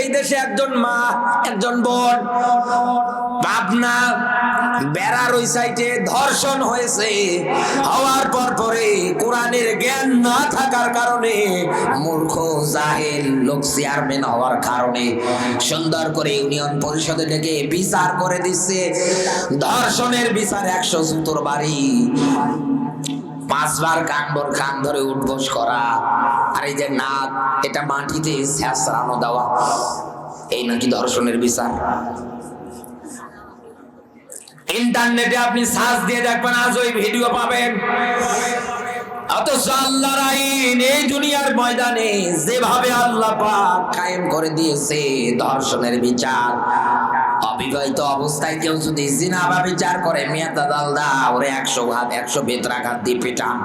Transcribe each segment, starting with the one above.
এই দেশে একজন মা একজন বোন পাবনা বেড়ার ওই সাইডে ধর্ষণ হয়েছে। হওয়ার পরে কোরআনের জ্ঞান না থাকার কারণে মূর্খ জাহেল লোক চেয়ারম্যান হওয়ার কারণে সুন্দর করে ইউনিয়ন পরিষদে ডেকে বিচার করে দিচ্ছে। ধর্ষণের বিচার 100 জুতোর বাড়ি, 5 বার কান ধরে উঠবোস করা, আর এই যে নাক এটা মাটিতে ছেঁচড়ানো দেওয়া, এই নাকি ধর্ষণের বিচার। ইন্টারনেটে আপনি সার্চ দিয়ে দেখবেন, আজ ওই ভিডিও পাবেন। অথচ আল্লাহর আইন এই দুনিয়ার ময়দানে যেভাবে আল্লাহ পাক কায়েম করে দিয়েছে ধর্ষণের বিচার, অবিবাহিত অবস্থায় কেউ যদি জিনা বা বিচার করে মেয়াদা দালদা ওরে 100 বেত্রাঘাত দিয়ে পেটান,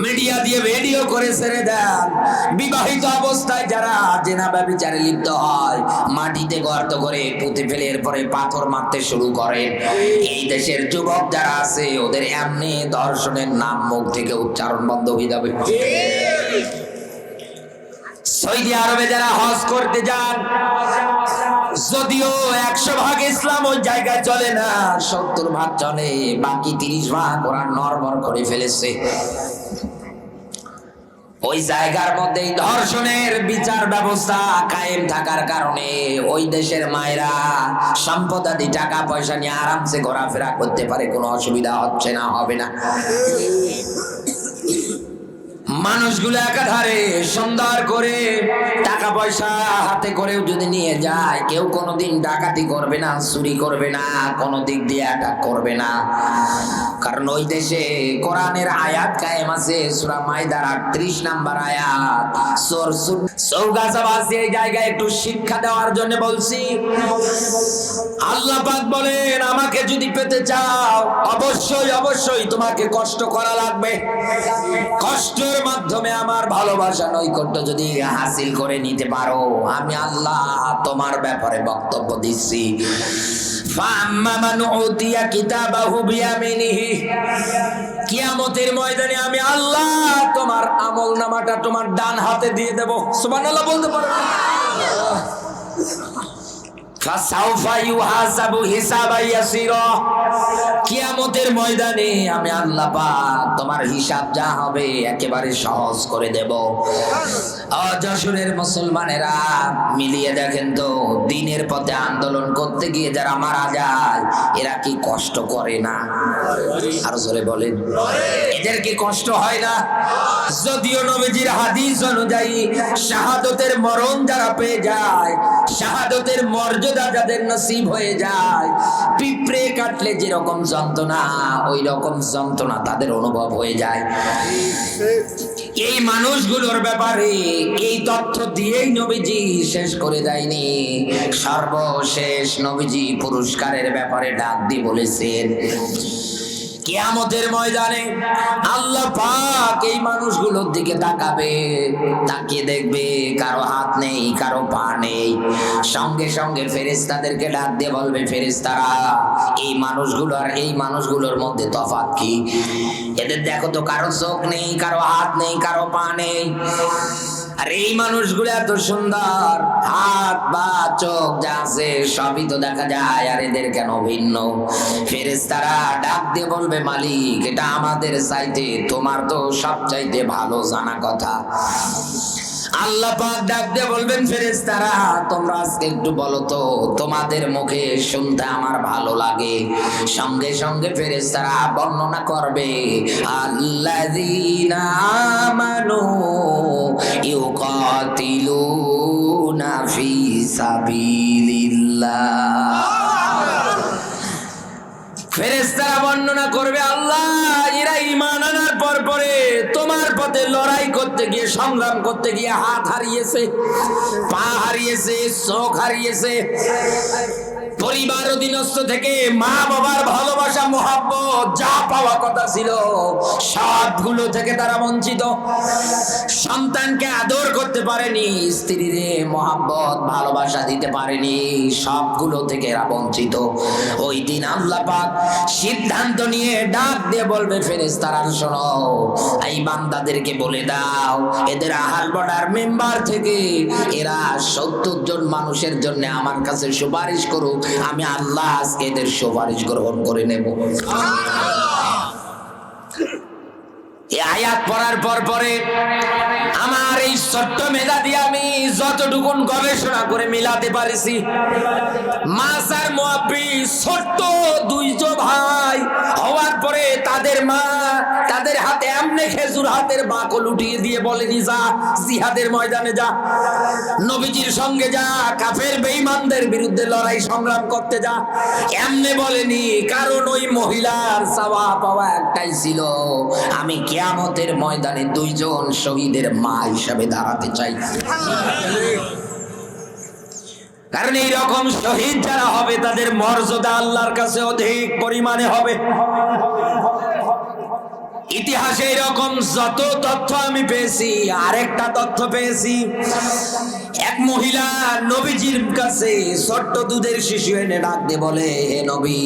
মিডিয়া দিয়ে ভিডিও করে ছেড়ে দেন। বিবাহিত অবস্থায় যারা জিনা বা বিচারে লিপ্ত হয় মাটিতে গর্ত করে পুঁতে ফেলে এরপরে পাথর মারতে শুরু করে। এই দেশের যুবক যারা আছে ওদের এমনি ধর্ষণের নাম মুখ থেকে উচ্চারণ বন্ধ হয়ে যাবে। সৌদি আরবে যারা হজ করতে যান, যদিও 100 ভাগ ইসলাম ওই জায়গায় চলে না, 70 ভাগ চলে, বাকি 30 ভাগ ওরা নরবর করে ফেলেছে। ওই জায়গার মধ্যে ধর্ষণের বিচার ব্যবস্থা কায়েম থাকার কারণে ওই দেশের মায়েরা সম্পদাদি টাকা পয়সা নিয়ে আরামসে ঘোরাফেরা করতে পারে, কোনো অসুবিধা হচ্ছে না, হবে না। মানুষগুলো একাধারে সুন্দর করে টাকা পয়সা হাতে করেও যদি নিয়ে যায়, কেউ কোনোদিন ডাকাতি করবে না, চুরি করবে না, কোনো দিক দিয়ে অ্যাটাক করবে না, কারণ ওই দেশে কোরআনের আয়াত কায়েম আছে। সূরা মাইদার 38 নাম্বার আয়াত। চৌগাছাবাসী এই জায়গায় একটু শিক্ষা দেওয়ার জন্য বলছি। আল্লাহ পাক বলেন, আমাকে যদি পেতে চাও অবশ্যই তোমাকে কষ্ট করা লাগবে। কষ্টের মাধ্যমে আমার ভালোবাসা নৈকট্য যদি হাসিল করে নিতে পারো, আমি আল্লাহ তোমার ব্যাপারে বক্তব্য দিচ্ছি। কিয়ামতের ময়দানে আমি আল্লাহ তোমার আমলনামাটা তোমার ডান হাতে দিয়ে দেব। সুবহানাল্লাহ বলতে পারো না? কিয়ামতের ময়দানে আমি আল্লাহ পাক তোমার হিসাব যা হবে একেবারে সহজ করে দেব। যশোরের মুসলমানেরা মিলিয়ে দেখেন তো, দিনের পথে আন্দোলন করতে গিয়ে যারা মারা যায় এরা কি কষ্ট করে না? আরো জোরে বলেন, এদের কি কষ্ট হয় না? যদিও নবীজির হাদিস অনুযায়ী শাহাদতের মরণ যারা পেয়ে যায়, শাহাদতের মর্যাদা যাদের নসিব হয়ে যায়, পিঁপড়ে কাটলে যেরকম যন্ত্রণা ওই রকম যন্ত্রণা তাদের অনুভব হয়ে যায়। এই মানুষগুলোর ব্যাপারে এই তথ্য দিয়েই নবীজি শেষ করে দেয়নি। সর্বশেষ নবীজি পুরস্কারের ব্যাপারে ডাক দিয়ে বলেছেন, কিয়ামতের ময়দানে আল্লাহ পাক এই মানুষগুলোর দিকে তাকাবে, তাকিয়ে দেখবে কারো হাত নেই, কারো পা নেই। সঙ্গে সঙ্গে ফেরেশতাদেরকে ডাক দিয়ে বলবে, ফেরেশতারা এই মানুষগুলো আর এই মানুষগুলোর মধ্যে তফাৎ কি? এদের দেখো তো, কারো চোখ নেই, কারো হাত নেই, কারো পা নেই, আর এই মানুষগুলো এত সুন্দর, হাত বা চোখ যা আছে সবই তো দেখা যায়, আর এদের কেন ভিন্ন? ফেরেশতারা ডাক দিয়ে বলবে, মালিক এটা আমাদের চাইতে তোমার তো সব চাইতে ভালো জানা কথা। আল্লাহ পাক ডাক দিয়ে বলবেন, ফেরেশতারা তোমরা আজকে একটু বলো তো তোমাদের মুখে শুনতে আমার ভালো লাগে। সঙ্গে সঙ্গে ফেরেশতারা বর্ণনা করবে, আল্লাযীনা আমানু ইউকাতিলুনা ফি সাবিলিল্লাহ। ফেরেশতারা বর্ণনা করবে, আল্লাহ এরা ঈমান আনার পরে তোমার পথে লড়াই করতে গিয়ে, সংগ্রাম করতে গিয়ে হাত হারিয়েছে, পা হারিয়েছে, চোখ হারিয়েছে, পরিবার অধীনস্থ থেকে মা বাবার ভালোবাসা মোহাব্বত যা পাওয়া কথা ছিল সবগুলো থেকে তারা বঞ্চিত। সন্তানকে আদর করতে পারেনি, স্ত্রীর মোহাব্বত ভালোবাসা দিতে পারেনি, সবগুলো থেকে এরা বঞ্চিত। ওই দিন আল্লাহ পাক সিদ্ধান্ত নিয়ে ডাক দিয়ে বলবে, ফেরেশতারা শোনো, এই বান্দাদেরকে বলে দাও এদের আহাল বর্ডার মেম্বার থেকে এরা 70 জন মানুষের জন্য আমার কাছে সুপারিশ করুক, আমি আল্লাহ আজকে এদের সুপারিশ গ্রহণ করে নেব। এই আয়াত পড়ার পরে আমার এই ছোট্ট মেধা দিয়ে আমি যতটুকু গবেষণা করে মিলাতে পারিছি, মাসার মুয়াব্বি ছোট্ট দুইজন ভাই হওয়ার পরে তাদের মা তাদের হাতে এমনি খেজুর হাতের বাকল উঠিয়ে দিয়ে বলেনি, যা জিহাদের ময়দানে যা, নবীজির সঙ্গে যা, কাফের বেঈমানদের বিরুদ্ধে লড়াই সংগ্রাম করতে যা। এমনি বলেনি, কারণ ওই মহিলার চাওয়া পাওয়া একটাই ছিল, আমি কিয়ামতের ময়দানে 2 জন শহীদের মা হিসাবে দাঁড়াতে চাই। কারণ এইরকম শহীদ যারা হবে তাদের মর্যাদা আল্লাহর কাছে অধিক পরিমাণে হবে। ইতিহাসে এরকম যত তথ্য আমি পেয়েছি, আরেকটা তথ্য পেয়েছি, এক মহিলা নবীজির কাছে ছোট্ট দুধের শিশু এনে ডাক দিয়ে বলে, হে নবী,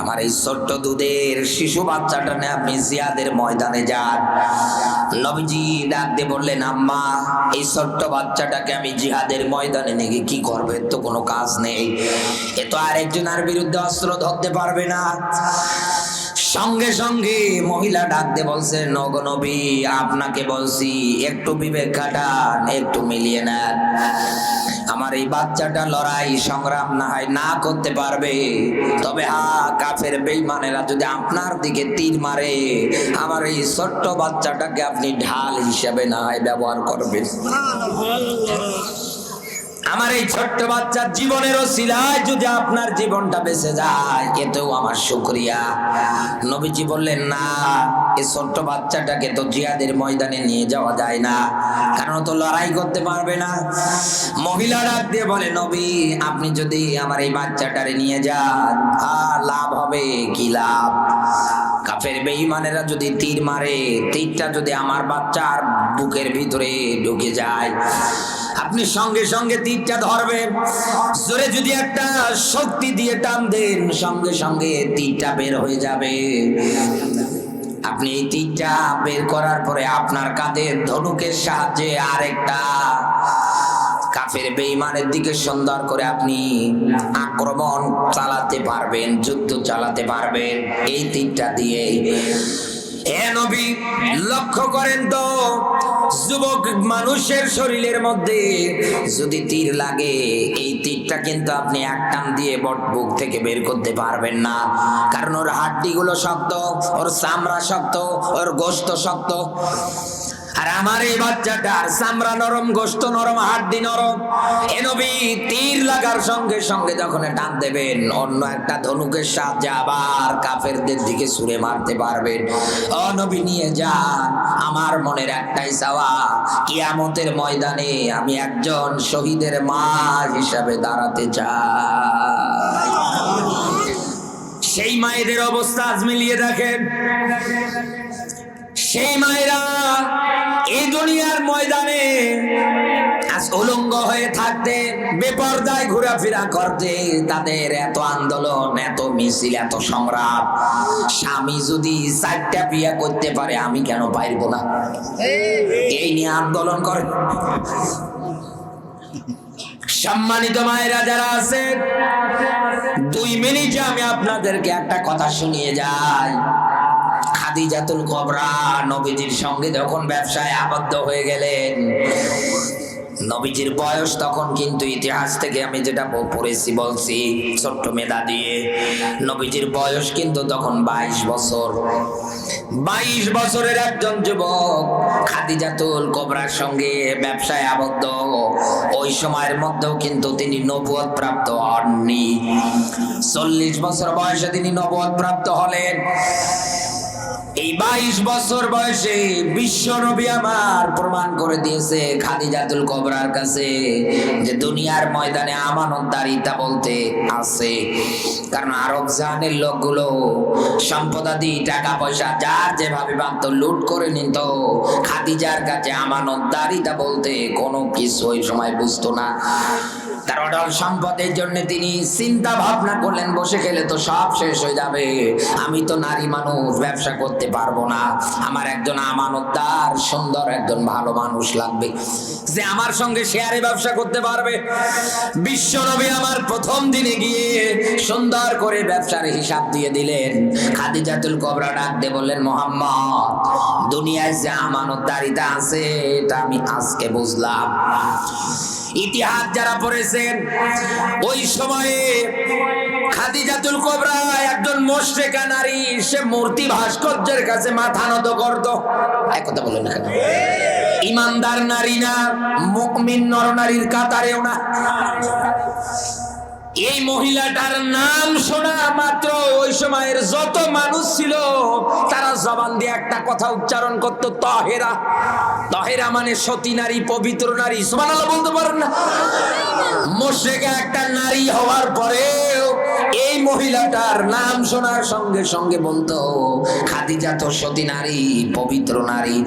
আমার এই ছোট্ট দুধের শিশু বাচ্চাটা নিয়ে আপনি জিহাদের ময়দানে যান। নবীজি ডাক দিয়ে বললেন, আম্মা, এই ছোট্ট বাচ্চাটাকে আমি জিহাদের ময়দানে নিয়ে কি করবে? তো কোনো কাজ নেই, এ তো আরেকজনের বিরুদ্ধে অস্ত্র ধরতে পারবে না। সঙ্গে সঙ্গে মহিলা ডাক দিয়ে বলছে, নগো নবী, আপনাকে বলছি একটু বিবেক খাটান, একটু মিলিয়ে নেন। আমার এই বাচ্চাটা লড়াই সংগ্রাম না হয় না করতে পারবে, তবে কাফের বেঈমানেরা যদি আপনার দিকে তীর মারে, আমার এই ছোট্ট বাচ্চাটাকে আপনি ঢাল হিসেবে না হয় ব্যবহার করবেন। আমার এই ছোট্ট বাচ্চার জীবনের ওসিলায় যদি আপনার জীবনটা বেঁচে যায়, এতেও আমার শুকরিয়া। নবীজি বললেন, না, এই ছোট্ট বাচ্চাটাকে তো জিহাদের ময়দানে নিয়ে যাওয়া যায় না, কারণ তো লড়াই করতে পারবে না। মহিলা ডাক দিয়ে বলে, নবী, আপনি যদি আমার এই বাচ্চাটারে নিয়ে যান, লাভ হবে কি লাভ? কাফের বেঈমানেরা যদি তীর মারে, তীরটা যদি আমার বাচ্চার বুকের ভিতরে ঢুকে যায়, আপনি সঙ্গে সঙ্গে তীরটা ধরবেন, জোরে যদি একটা শক্তি দিয়ে টান দেন, সঙ্গে সঙ্গে তীরটা বের হয়ে যাবে। আপনি এই তীরটা বের করার পরে আপনার কাঁধে ধনুকের সাহায্যে আরেকটা কাফের বেঈমানের দিকে সুন্দর করে আপনি আক্রমণ চালাতে পারবেন, যুদ্ধ চালাতে পারবেন এই তীরটা দিয়ে। হে নবী, লক্ষ্য করেন তো, যুবক মানুষের শরীরের মধ্যে যদি তীর লাগে, এই তীরটা কিন্তু আপনি এক টান দিয়ে বুক থেকে বের করতে পারবেন না, কারণ ওর হাড্ডিগুলো শক্ত, ওর চামড়া শক্ত, ওর গোশত শক্ত। আর আমার এই বাচ্চাটার চামড়া নরম, গোশত নরম, হাড্ডি নরম। এ নবী, তীর লাগার সঙ্গে সঙ্গে যখন টান দেবেন, অন্য একটা ধনুকের সাহায্যে আবার কাফেরদের দিকে ছুঁড়ে মারতে পারবেন। ও নবী, নিয়ে যান, আমার মনের একটাই চাওয়া, কিয়ামতের ময়দানে আমি একজন শহীদের মা হিসাবে দাঁড়াতে চাই। সেই মায়েদের অবস্থা আজ মিলিয়ে দেখেন। সেই মায়েরা এই দুনিয়ার ময়দানে আজ উলঙ্গ হয়ে থাকতে, বেপরদায় ঘোরাফেরা করতে, তাদের এত আন্দোলন, এত মিছিল, এত সংগ্রাম। স্বামী যদি 4টা বিয়ে করতে পারে, আমি কেন পারবো না? এই নিয়ে আন্দোলন করে। সম্মানিত মায়েরা যারা আছে, 2 মিনিটে আমি আপনাদেরকে একটা কথা শুনিয়ে যাই। খাদিজাতুল কুবরা নবীজির সঙ্গে যখন ব্যবসায় আবদ্ধ হয়ে গেলেন, নবীজির বয়স তখন কিন্তু ইতিহাস থেকে আমি যেটা পড়েছি বলছি ছোট্ট মেধা দিয়ে, নবীজির বয়স কিন্তু তখন 22 বছর। 22 বছরের একজন যুবক খাদিজাতুল কুবরার সঙ্গে ব্যবসায় আবদ্ধ। ওই সময়ের মধ্যেও কিন্তু তিনি নবুয়ত প্রাপ্ত হননি। 40 বছর বয়সে তিনি নবুয়ত প্রাপ্ত হলেন। এই 22 বছর বয়সে বিশ্ব নবী আমার প্রমাণ করে দিয়েছে খাদিজাতুল কুবরার কাছে যে দুনিয়ার ময়দানে আমানতদারিতা বলতে আছে। কারণ আরব জাহানের লোকগুলো সম্পদাদি টাকা পয়সা যার যেভাবে বাধ্য লুট করে নিত, খাদিজার কাছে আমানতদারিতা বলতে কোনো কিছু ওই সময় বুঝতো না। তার অঢল সম্পদের জন্য তিনি চিন্তা ভাবনা করলেন, বসে খেলে তো সব শেষ হয়ে যাবে, আমি তো নারী মানুষ, ব্যবসা করতে পারবো না, আমার একজন আমানতদার সুন্দর একজন ভালো মানুষ লাগবে যে আমার সঙ্গে শেয়ারে ব্যবসা করতে পারবে। বিশ্ব নবী আমার প্রথম দিনে গিয়ে সুন্দর করে ব্যবসার হিসাব দিয়ে দিলেন। খাদিজাতুল কুবরা ডাক দিয়ে বললেন, মুহাম্মদ, দুনিয়ায় যে আমানতদারিতা আছে এটা আমি আজকে বুঝলাম। ইতিহাস যারা পড়েছেন ওই সময়ে খাদিজাতুল কুবরা একজন মুশরিকা নারী, সে মূর্তি ভাস্কর্যের কাছে মাথা নত করত। এক কথা বলেন না, ইমানদার নারী না, মুমিন নরনারীর কাতারেও না। এই মহিলাটার নাম শোনা মাত্র ওই সময়ের যত মানুষ ছিল তারা জবান দিয়ে একটা কথা উচ্চারণ করত, তাহেরা। তাহেরা মানে সতী নারী, পবিত্র নারী। সুবহানাল্লাহ বলতে পারেন না? মুশরিকা একটা নারী হওয়ার পরেও এই মহিলাটার নাম শোনার সঙ্গে সঙ্গে বলতো, খাদিজা তো সতী নারী, পবিত্র নারী।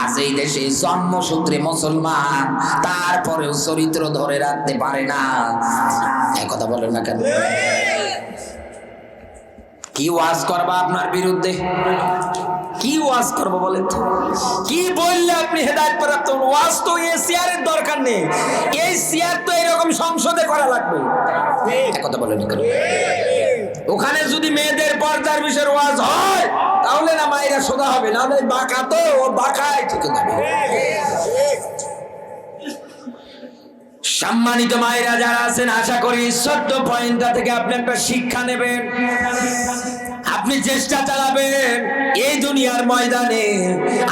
আজ এই দেশে জন্মসূত্রে মুসলমান, তারপরেও চরিত্র ধরে রাখতে পারে না। এক কথা বলেন না কেন? কি ওয়াজ করবা আপনার বিরুদ্ধে? কি ওয়াজ করবো বলেন তো? কি বললে আপনি হেদায়েত প্রাপ্ত? ওয়াজ তো এই শেয়ারের দরকার নেই, এই শেয়ার তো এরকম সংসদে করা লাগবে। এক কথা বলেন না কেন? ওখানে যদি মেয়েদের পর্দার বিষয়ের ওয়াজ হয় তাহলে না মায়েরা সোজা হবে, না বাঁকা তো ও বাঁকায় ঠিক যাবে। সম্মানিত মায়েরা যারা আছেন, আশা করি ছোট্ট পয়েন্টটা থেকে আপনি একটা শিক্ষা নেবেন। আপনি চেষ্টা চালাবেন এই দুনিয়ার ময়দানে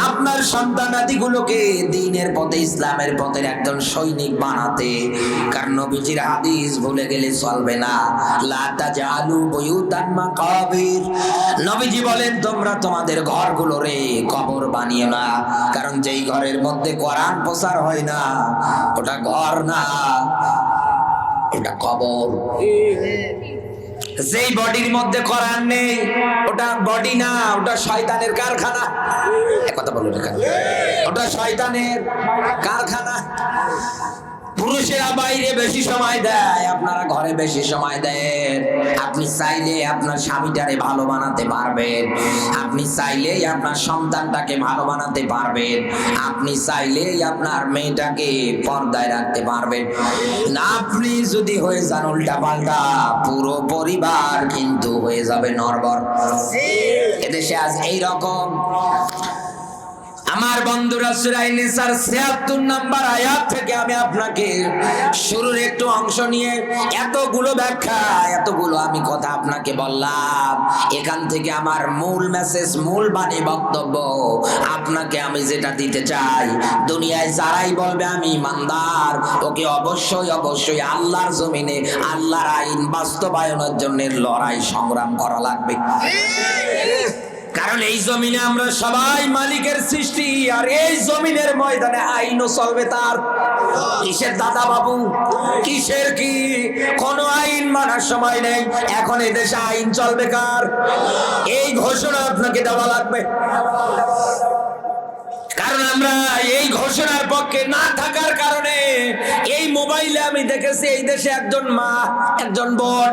আপনার সন্তানাদিগুলোকে দ্বীনের পথে, ইসলামের পথের একজন সৈনিক বানাতে। কারণ নবীজির হাদিস ভুলে গেলে চলবে না, লা তাজালু বুয়ুতান মাকাবির। নবীজি বলেন, তোমরা তোমাদের ঘরগুলোরে কবর বানিও না। কারণ যেই ঘরের মধ্যে কোরআন প্রচার হয় না ওটা ঘর না, ওটা কবর। যেই বডির মধ্যে কোরআন নেই ওটা বডি না, ওটা শয়তানের কারখানা। এক কথা বলুন, ওটা শয়তানের কারখানা। পুরুষেরা বাইরে বেশি সময় দেয়, আপনারা ঘরে বেশি সময় দেন। আপনি চাইলে আপনার স্বামীটারে ভালো বানাতে পারবেন, আপনি চাইলেই আপনার সন্তানটাকে ভালো বানাতে পারবেন, আপনি চাইলেই আপনার মেয়েটাকে পর্দায় রাখতে পারবেন না। আপনি যদি হয়ে যান উল্টা পাল্টা, পুরো পরিবার কিন্তু হয়ে যাবে নড়বড়। এদেশে আজ এইরকম। আমার বন্ধুরা, সূরা নিসার ৭৬ নম্বর আয়াত থেকে আমি আপনাকে শুরুর একটু অংশ নিয়ে এতগুলো ব্যাখ্যা, এতগুলো আমি কথা আপনাকে বললাম। এখান থেকে আমার মূল মেসেজ, মূল বাণী, বক্তব্য আপনাকে আমি যেটা দিতে চাই, দুনিয়ায় যারাই বলবে আমি ইমানদার, ওকে অবশ্যই অবশ্যই আল্লাহর জমিনে আল্লাহর আইন বাস্তবায়নের জন্য লড়াই সংগ্রাম করা লাগবে। কারণ এই জমিনে আমরা সবাই মালিকের সৃষ্টি, আর এই জমিনের ময়দানে আইনও চলবে তার। কিসের দাদা বাবু, কিসের কি? কোন আইন মানার সময় নেই। এখন এই দেশে আইন চলবে কার? এই ঘোষণা আপনাকে দেওয়া লাগবে। কারণ আমরা এই ঘোষণার পক্ষে না থাকার কারণে এই মোবাইলে আমি দেখেছি এই দেশে একজন মা, একজন বোন,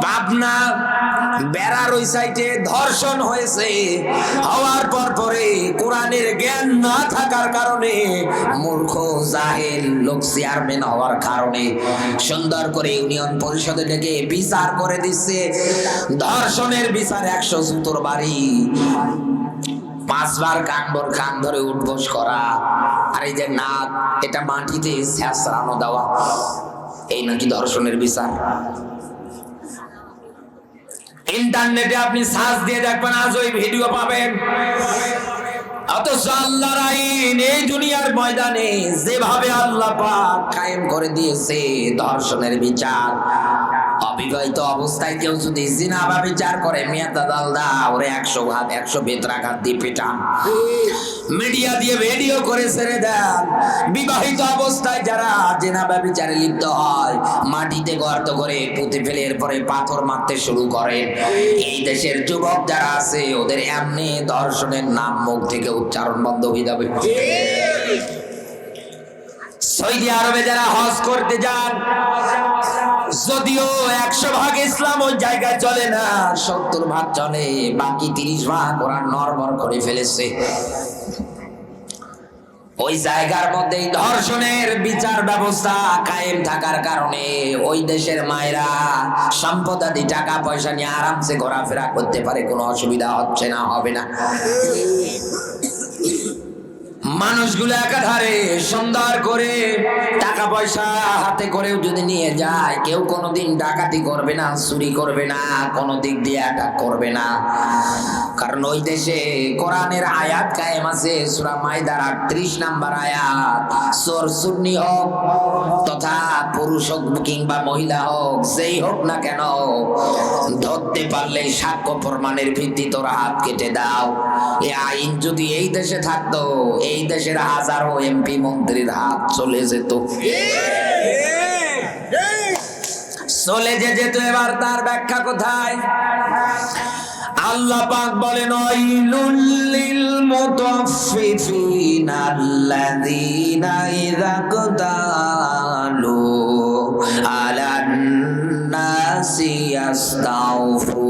পাবনা বেড়ার ওই সাইডে ধর্ষণ হয়েছে। হওয়ার পরে কোরআনের জ্ঞান না থাকার কারণে, মূর্খ জাহেল লোক চেয়ারম্যান হওয়ার কারণে সুন্দর করে ইউনিয়ন পরিষদে ডেকে বিচার করে দিচ্ছে। ধর্ষণের বিচার ১০০ জুতোর বাড়ি, 5 বার কান ধরে উঠবোস করা, আর এই যে নাক, এটা মাটিতে ছেঁচড়ানো দেওয়া, এই নাকি ধর্ষণের বিচার। ইন্টারনেটে আপনি সার্চ দিয়ে দেখবেন, আজ ওই ভিডিও পাবেন। অথচ আল্লাহর আইন এই দুনিয়ার ময়দানে যেভাবে আল্লাহ পাক কায়েম করে দিয়েছে ধর্ষণের বিচার, অবিবাহিত অবস্থায় কেউ যদি জিনা বা বিচার করে মেয়াদা দালদা ওরে 100 বেত্রাঘাত দিয়ে পেটান, মিডিয়া দিয়ে ভিডিও করে ছেড়ে দেন। বিবাহিত অবস্থায় যারা জিনা বা বিচারে লিপ্ত হয় মাটিতে গর্ত করে পুঁতে ফেলে এরপরে পাথর মারতে শুরু করে। এই দেশের যুবক যারা আছে ওদের এমনি ধর্ষণের নাম মুখ থেকে উচ্চারণ বন্ধ হয়ে যাবে। সৌদি আরবে যারা হজ করতে যান, যদিও 100 ভাগ ইসলাম ওই জায়গায় চলে না, 70 ভাগ চলে, বাকি 30 ভাগ ওরা নরবর করে ফেলেছে। ওই জায়গার মধ্যে ধর্ষণের বিচার ব্যবস্থা কায়েম থাকার কারণে ওই দেশের মায়েরা সম্পদাদি টাকা পয়সা নিয়ে আরামসে ঘোরাফেরা করতে পারে, কোনো অসুবিধা হচ্ছে না, হবে না। মানুষগুলো একাধারে সুন্দর করে টাকা পয়সা হাতে করেও যদি নিয়ে যায়, কেউ কোনোদিন ডাকাতি করবে না, চুরি করবে না, কোনো দিক দিয়ে অ্যাটাক করবে না। কারণ ওই দেশে কোরআনের আয়াত কায়েম আছে, সূরা মাইদার 38 নম্বর আয়াত, চোর সুন্নি হোক তথা পুরুষ হোক কিংবা মহিলা হোক, যেই হোক না কেন, ধরতে পারলে সাক্ষ্য প্রমাণের ভিত্তি তোর হাত কেটে দাও। এই আইন যদি এই দেশে থাকতো, এই দেশের হাজারো এমপি মন্ত্রীর হাত চলে যেত, চলে যেত। এবার তার ব্যাখ্যা কোথায়? আল্লাহ পাক বলেন, ওয়াইলুল লিল মুতাফফিফিনা আল্লাযীনা ইযা ক্তালু আলান নাসি ইস্তাওফুন।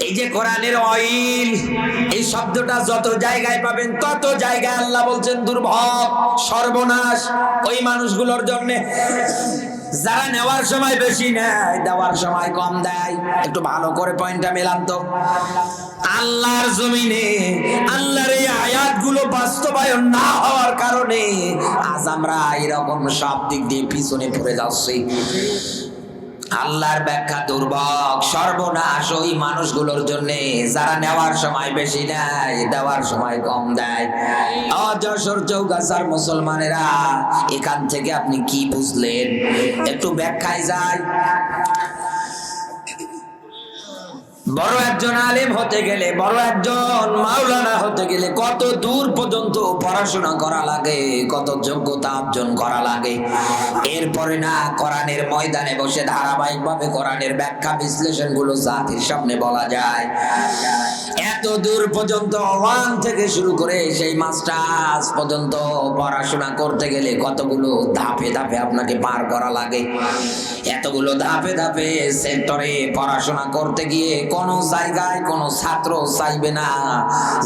এই যে কোরআনের অইল এই শব্দটা যত জায়গায় পাবেন তত জায়গায় আল্লাহ বলছেন দুর্ভোগ, সর্বনাশ ওই মানুষগুলোর জন্য যারা নেওয়ার সময় বেশি নেয়, দেওয়ার সময় কম দেয়। একটু ভালো করে পয়েন্টটা মেলান তো। আল্লাহর জমিনে আল্লাহর এই আয়াতগুলো বাস্তবায়ন না হওয়ার কারণে আজ আমরা এরকম সব দিক দিয়ে পিছনে পড়ে যাচ্ছি। আল্লাহর ব্যাখ্যা দুর্ভোগ, সর্বনাশ ওই মানুষগুলোর জন্য যারা নেওয়ার সময় বেশি নেয়, দেওয়ার সময় কম দেয়। যশোর চৌগাছার মুসলমানেরা, এখান থেকে আপনি কি বুঝলেন? একটু ব্যাখ্যায় যায়। বড় একজন আলেম হতে গেলে, বড় একজন মাওলানা হতে গেলে কত দূর পর্যন্ত পড়াশোনা করা লাগে, কত যোগ্যতা অর্জন করা লাগে। এরপরে না কোরআনের ময়দানে বসে ধারাবাহিকভাবে কোরআনের ব্যাখ্যা বিশ্লেষণ গুলো জাতির সামনে বলা যায়। এত দূর পর্যন্ত 1 থেকে শুরু করে সেই মাস্টার্স পর্যন্ত পড়াশোনা করতে গেলে কতগুলো ধাপে ধাপে আপনাকে পার করা লাগে। এতগুলো ধাপে ধাপে সেক্টরে পড়াশোনা করতে গিয়ে কোন জায়গায় কোন ছাত্র চাইবে না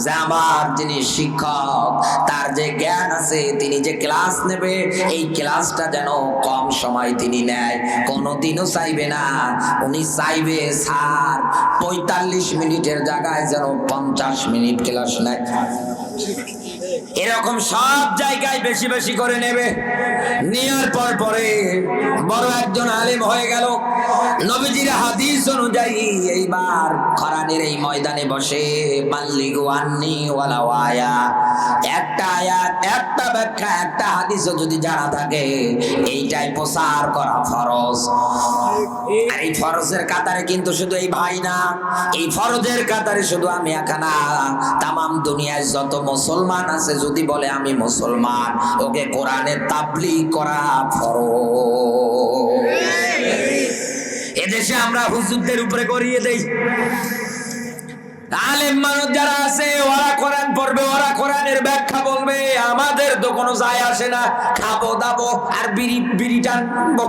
যে আমার যিনি শিক্ষক তার যে জ্ঞান আছে, তিনি যে ক্লাস নেবে এই ক্লাসটা যেন কম সময় তিনি নেয়, কোনোদিনও চাইবে না। উনি চাইবে স্যার 45 মিনিটের জায়গায় যেন 50 মিনিট ক্লাস নেয়। এরকম সব জায়গায় বেশি বেশি করে নেবে। নেওয়ার পরে বড় একজন আলেম হয়ে গেল। নবীজির হাদিস অনুযায়ী এইবার কোরআনের এই ময়দানে বসে বাল্লিগু আন্নি ওয়ালাউ আয়া, একটা আয়াত, একটা ব্যাখ্যা, একটা হাদিসও যদি জানা থাকে এইটাই প্রচার করা ফরজ। আর এই ফরজের কাতারে কিন্তু শুধু এই ভাই না, এই ফরজের কাতারে শুধু আমি একা না, তামাম দুনিয়ায় যত মুসলমান আছে যদি বলে আমি মুসলমান, ওকে কোরআনের তাবলীগ করা ফরজ। এদেশে আমরা হুজুরদের উপরে করিয়ে দেই। আলেম মানুষ যারা আছে ওরা কোরআন পড়বে, ওরা কোরআনের ব্যাখ্যা বলবে, আমাদের তো কোনো যায় আসে না, খাবো দাবো আর বিড়ি টানবো।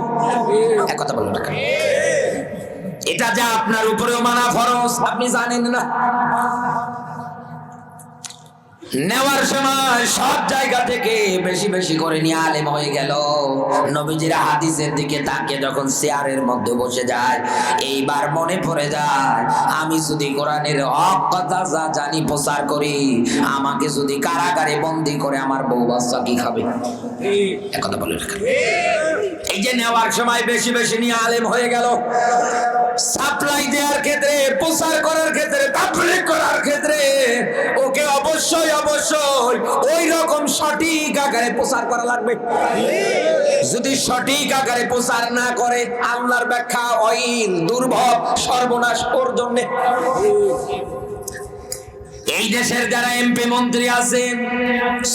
এক কথা বলবো না, এটা যা আপনার উপরেও মানা ফরজ, আপনি জানেন না। নেওয়ার সময় সব জায়গা থেকে বেশি বেশি করে নিয়ে আলেম হয়ে গেল। নবীজির হাদিসের দিকে তাকে যখন চেয়ারের মধ্যে বসে যায়, এইবার মনে পড়ে যায় আমি যদি কোরআনের হক কথা যা জানি প্রচার করি, আমাকে যদি কারাগারে বন্দী করে আমার বউ বাচ্চা কি খাবে? কথা বলে রাখা। এই যে নেওয়ার সময় বেশি বেশি নিয়ে আলেম হয়ে গেল, সাপ্লাই দেওয়ার ক্ষেত্রে, প্রচার করার ক্ষেত্রে, তাবলীগ করার ক্ষেত্রে ওকে অবশ্যই ওই রকম সঠিক আকারে প্রচার করা লাগবে। যদি সঠিক আকারে প্রচার না করে, আল্লাহর ব্যাখ্যা অইল, দুর্ভোগ, সর্বনাশ ওর জন্য। এই দেশের যারা এমপি মন্ত্রী আছে,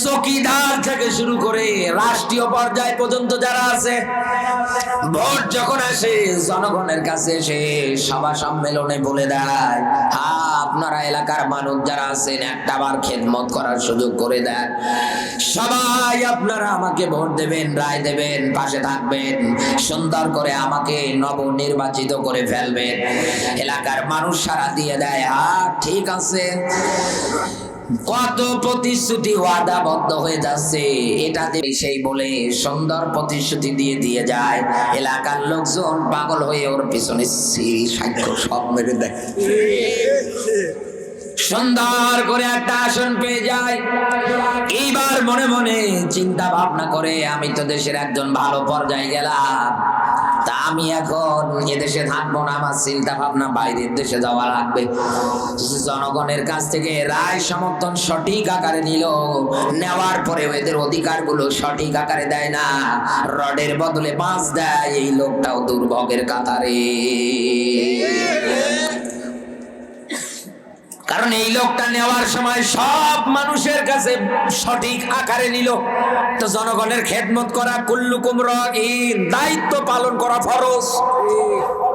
চৌকিদার থেকে শুরু করে রাষ্ট্রীয় পর্যায় পর্যন্ত যারা আছে, ভোট যখন আসে জনগণের কাছে এসে সভা সম্মেলনে বলে দেয়, আপনারা এলাকার মানুষ যারা আছেন একটা বার খেদমত করার সুযোগ করে দেন, সবাই আপনারা আমাকে ভোট দেবেন, রায় দেবেন, পাশে থাকবেন, সুন্দর করে আমাকে নবনির্বাচিত করে ফেলবেন। এলাকার মানুষ সারা দিয়ে দেয়, ঠিক আছে। কত প্রতিশ্রুতি ওয়াদাবদ্ধ হয়ে যাচ্ছে, এটা সেই বলে সুন্দর প্রতিশ্রুতি দিয়ে যায়। এলাকার লোকজন পাগল হয়ে ওর পিছনে সাক্ষ্য সব মেরে দেয়। সুন্দর করে একটা আসন পেয়ে যায়। এইবার মনে মনে চিন্তা ভাবনা করে, আমি তো দেশের একজন ভালো পর্যায়ে গেলাম, তা আমি এখন এদেশে থাকবো না, আমার চিন্তা ভাবনা বাইরের দেশে যাওয়া লাগবে। জনগণের কাছ থেকে রায় সমর্থন সঠিক আকারে নিল, নেওয়ার পরে এদের অধিকারগুলো সঠিক আকারে দেয় না, রডের বদলে বাঁশ দেয়। এই লোকটাও দুর্ভোগের কাতারে, কারণ এই লোকটা নেওয়ার সময় সব মানুষের কাছে সঠিক আকারে নিল। তো জনগণের খেদমত করা, কুল্লুকুম রাঈন, দায়িত্ব পালন করা ফরজ।